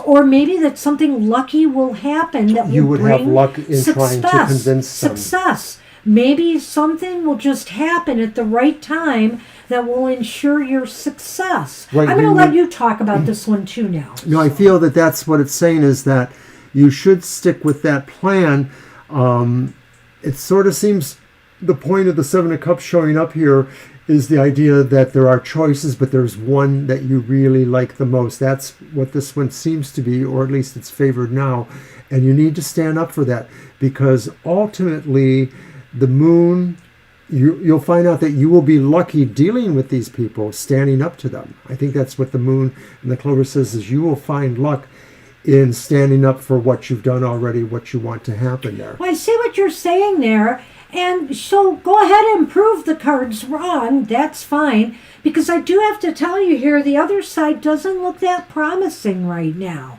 Or maybe that something lucky will happen that You will would bring have luck in trying to convince them. success. Maybe something will just happen at the right time that will ensure your success. Right, I'm going to let you talk about this one too now. No, I feel that that's what it's saying is that you should stick with that plan. It sort of seems the point of the Seven of Cups showing up here is the idea that there are choices, but there's one that you really like the most. That's what this one seems to be, or at least it's favored now. And you need to stand up for that because ultimately the Moon, you'll find out that you will be lucky dealing with these people, standing up to them. I think that's what the Moon and the Clover says is you will find luck in standing up for what you've done already, what you want to happen there. Well, I see what you're saying there. And so go ahead and prove the cards wrong. That's fine. Because I do have to tell you here, the other side doesn't look that promising right now.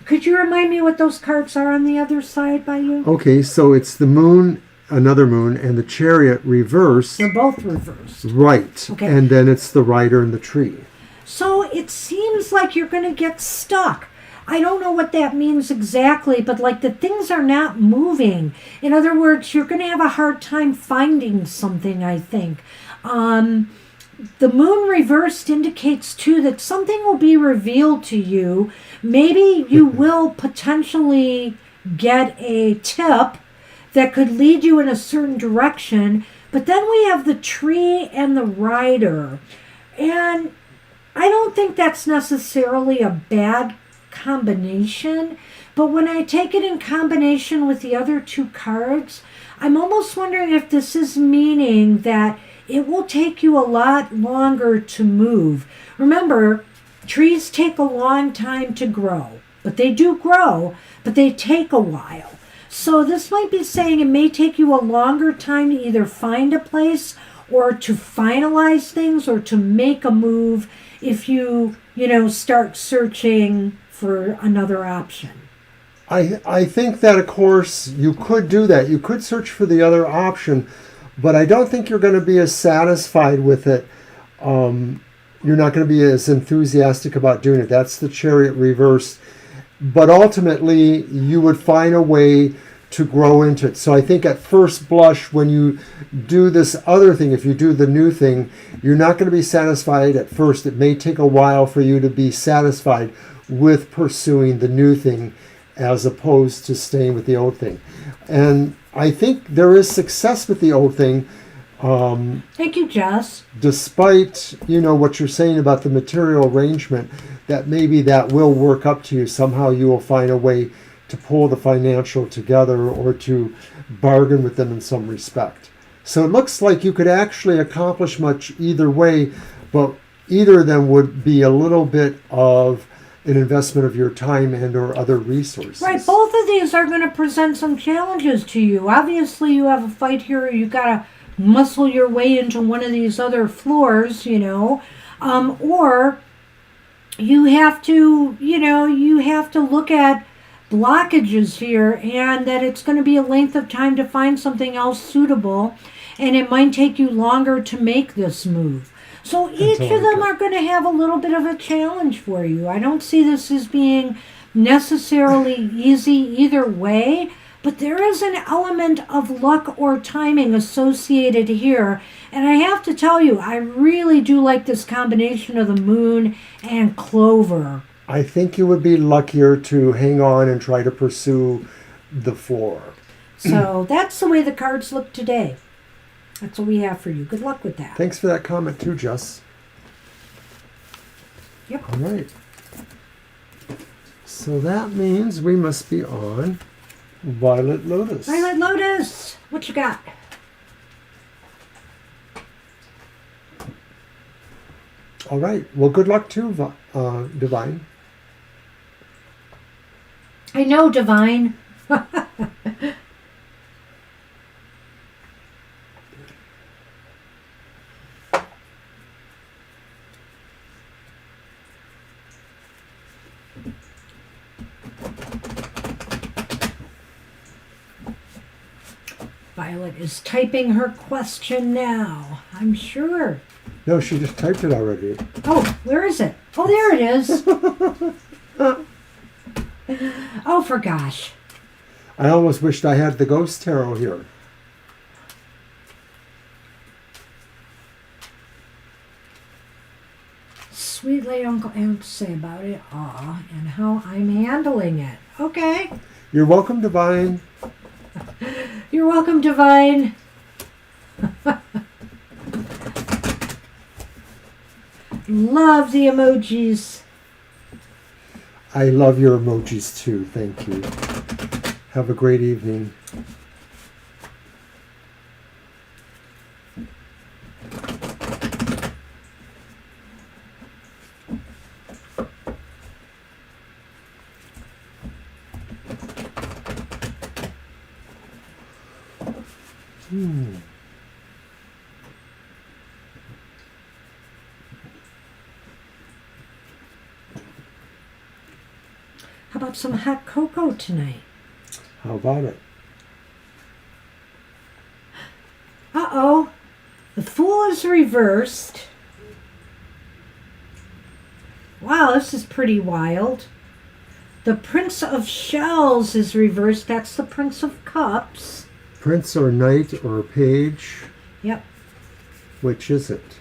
Could you remind me what those cards are on the other side by you? Okay, so it's the Moon, another Moon, and the Chariot reversed. They're both reversed. Right. Okay. And then it's the Rider and the Tree. So it seems like you're going to get stuck. I don't know what that means exactly, but like the things are not moving. In other words, you're going to have a hard time finding something, I think. The Moon reversed indicates too that something will be revealed to you. Maybe you will potentially get a tip that could lead you in a certain direction. But then we have the Tree and the Rider. And I don't think that's necessarily a bad combination, but when I take it in combination with the other two cards, I'm almost wondering if this is meaning that it will take you a lot longer to move. Remember, trees take a long time to grow, but they do grow, but they take a while. So this might be saying it may take you a longer time to either find a place or to finalize things or to make a move if you start searching for another option. I think that, of course, you could do that. You could search for the other option, but I don't think you're going to be as satisfied with it. You're not going to be as enthusiastic about doing it. That's the Chariot reversed. But ultimately, you would find a way to grow into it. So I think at first blush, when you do this other thing, if you do the new thing, you're not going to be satisfied at first. It may take a while for you to be satisfied with pursuing the new thing as opposed to staying with the old thing. And I think there is success with the old thing. Thank you, Jess. Despite, what you're saying about the material arrangement, that maybe that will work up to you. Somehow you will find a way to pull the financial together or to bargain with them in some respect. So it looks like you could actually accomplish much either way, but either of them would be a little bit of an investment of your time and or other resources. Right, both of these are going to present some challenges to you. Obviously, you have a fight here. You got to muscle your way into one of these other floors, or you have to, look at blockages here and that it's going to be a length of time to find something else suitable, and it might take you longer to make this move. So each of them are going to have a little bit of a challenge for you. I don't see this as being necessarily easy either way, but there is an element of luck or timing associated here. And I have to tell you, I really do like this combination of the Moon and Clover. I think you would be luckier to hang on and try to pursue the floor. So that's the way the cards look today. That's what we have for you. Good luck with that. Thanks for that comment too, Jess. Yep. All right. So that means we must be on Violet Lotus. Violet Lotus, what you got? All right. Well, good luck too, Divine. I know, Divine. Violet is typing her question now, I'm sure. No, she just typed it already. Oh, where is it? Oh, there it is. Oh, for gosh. I almost wished I had the Ghost Tarot here. Sweet lady Uncle Aunt to say about it, and how I'm handling it. Okay. You're welcome, Divine. You're welcome, Divine. Love the emojis. I love your emojis too. Thank you. Have a great evening. How about some hot cocoa tonight? How about it? Uh-oh. The Fool is reversed. Wow, this is pretty wild. The Prince of Shells is reversed. That's the Prince of Cups. Prince or knight or page? Yep. Which is it?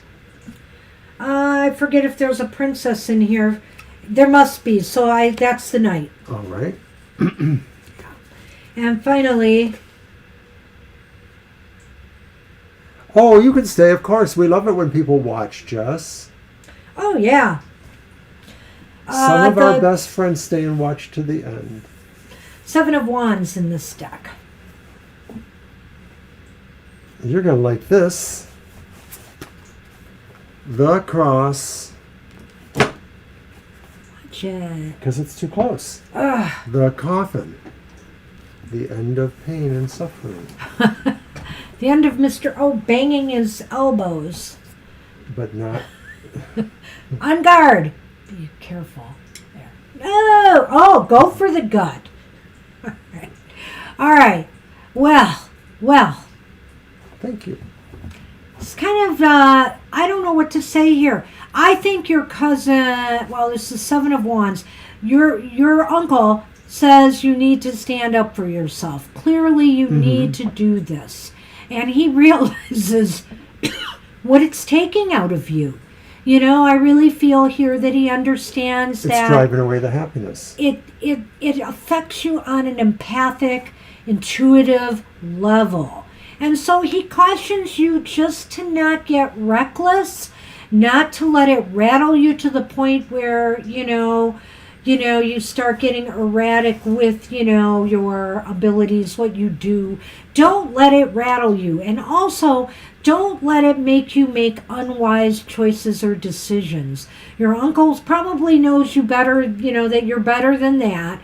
I forget if there's a princess in here. There must be, so that's the knight. All right. And finally... Oh, you can stay, of course. We love it when people watch, Jess. Oh, yeah. Some of our best friends stay and watch to the end. Seven of Wands in this deck. You're going to like this. The Cross. Watch it. Because it's too close. Ugh. The Coffin. The end of pain and suffering. The end of Mr. O banging his elbows. But not... On guard. Be careful. There. No! Oh, go for the gut. All right. Well. Thank you. It's kind of, I don't know what to say here. I think your cousin, well, this is Seven of Wands. Your uncle says you need to stand up for yourself. Clearly, you need to do this. And he realizes what it's taking out of you. You know, I really feel here that he understands that It's driving away the happiness. it affects you on an empathic, intuitive level. And so he cautions you just to not get reckless, not to let it rattle you to the point where, you start getting erratic with, your abilities, what you do. Don't let it rattle you. And also, don't let it make you make unwise choices or decisions. Your uncle probably knows you better, that you're better than that.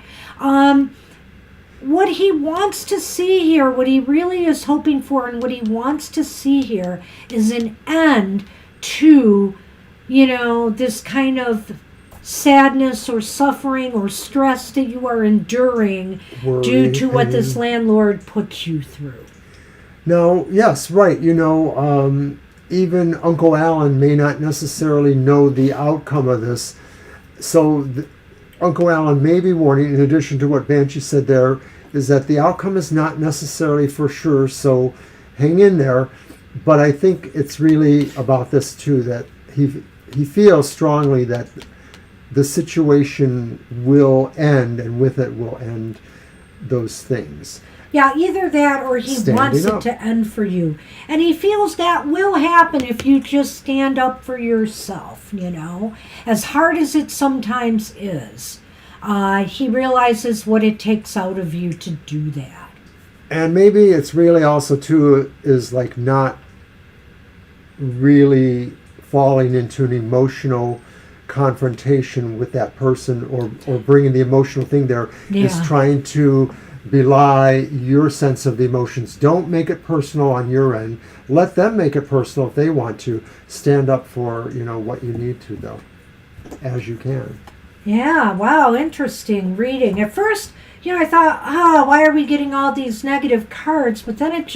What he wants to see here, what he really is hoping for, and what he wants to see here is an end to, this kind of sadness or suffering or stress that you are enduring due to what this landlord puts you through. Now, yes, right. Even Uncle Alan may not necessarily know the outcome of this. So Uncle Alan may be warning, in addition to what Banshee said there, is that the outcome is not necessarily for sure. So hang in there. But I think it's really about this too, that he feels strongly that the situation will end, and with it will end those things. Yeah, either that or he Standing wants up. it to end for you. And he feels that will happen if you just stand up for yourself, as hard as it sometimes is. He realizes what it takes out of you to do that. And maybe it's really also, too, is like not really falling into an emotional confrontation with that person or bringing the emotional thing there. Is trying to belie your sense of the emotions. Don't make it personal on your end. Let them make it personal if they want to. Stand up for, what you need to, though, as you can. Yeah, wow, interesting reading. At first, I thought, why are we getting all these negative cards? But then it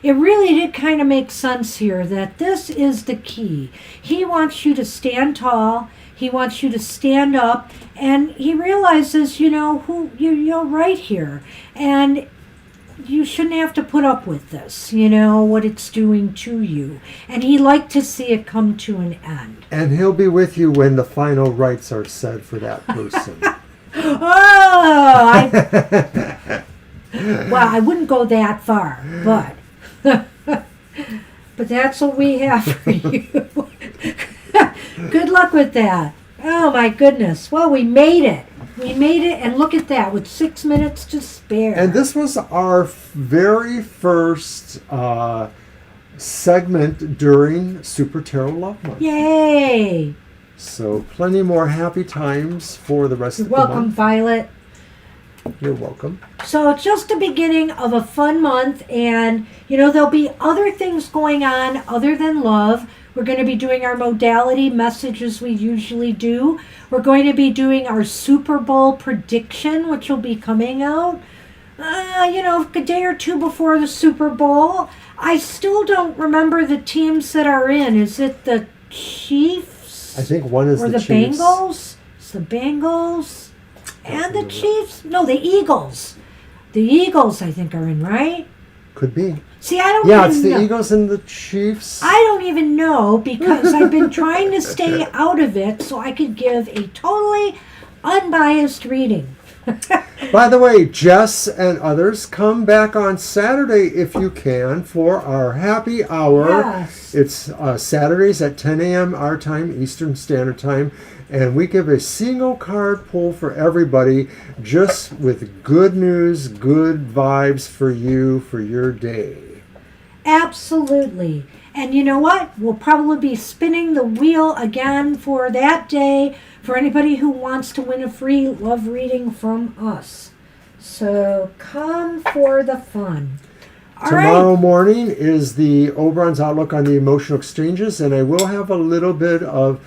really did kind of make sense here that this is the key. He wants you to stand tall. He wants you to stand up, and he realizes, who you're right here, and you shouldn't have to put up with this, what it's doing to you, and he liked to see it come to an end. And he'll be with you when the final rites are said for that person. Well, I wouldn't go that far, but but that's what we have for you. Good luck with that. Oh my goodness. Well, we made it. And look at that, with 6 minutes to spare. And this was our very first segment during Super Tarot Love Month. Yay! So plenty more happy times for the rest You're of the month. welcome, Violet. You're welcome. So it's just the beginning of a fun month, and there'll be other things going on other than love. We're going to be doing our modality message as we usually do. We're going to be doing our Super Bowl prediction, which will be coming out, a day or two before the Super Bowl. I still don't remember the teams that are in. Is it the Chiefs? I think one is or the Chiefs. Bengals? It's the Bengals and the Chiefs? No, the Eagles. The Eagles, I think, are in, right? Could be. See, I don't Yeah, even it's the know. Eagles and the Chiefs. I don't even know because I've been trying to stay out of it so I could give a totally unbiased reading. By the way, Jess and others, come back on Saturday if you can for our happy hour. Yes. It's Saturdays at 10 a.m. our time, Eastern Standard Time. And we give a single card pull for everybody, just with good news, good vibes for you for your day. Absolutely. And you know what? We'll probably be spinning the wheel again for that day for anybody who wants to win a free love reading from us. So come for the fun. All Tomorrow right. morning is the Oberon's Outlook on the Emotional Exchanges, and I will have a little bit of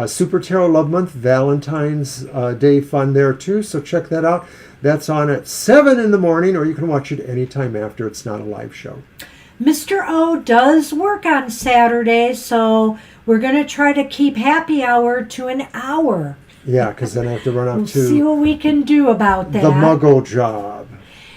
Super Tarot Love Month Valentine's Day fun there too, so check that out. That's on at 7 in the morning, or you can watch it anytime after. It's not a live show. Mr. O does work on Saturday, so we're going to try to keep happy hour to an hour. Yeah, because then I have to run out We'll to see what we can do about that. the Muggle job.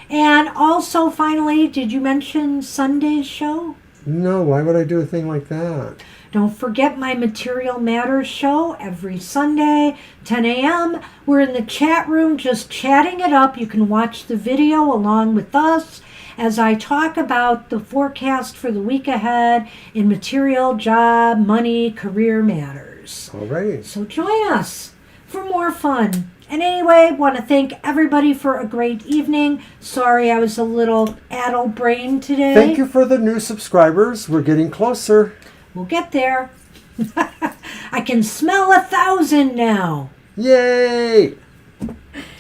And also, finally, did you mention Sunday's show? No, why would I do a thing like that? Don't forget my Material Matters show every Sunday, 10 a.m. We're in the chat room just chatting it up. You can watch the video along with us as I talk about the forecast for the week ahead in material, job, money, career matters. All right. So join us for more fun. And anyway, want to thank everybody for a great evening. Sorry I was a little addle-brained today. Thank you for the new subscribers. We're getting closer. We'll get there. I can smell 1,000 now. Yay!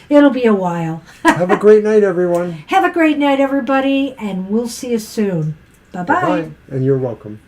It'll be a while. Have a great night, everyone. Have a great night, everybody, and we'll see you soon. Bye-bye. Bye-bye. And you're welcome.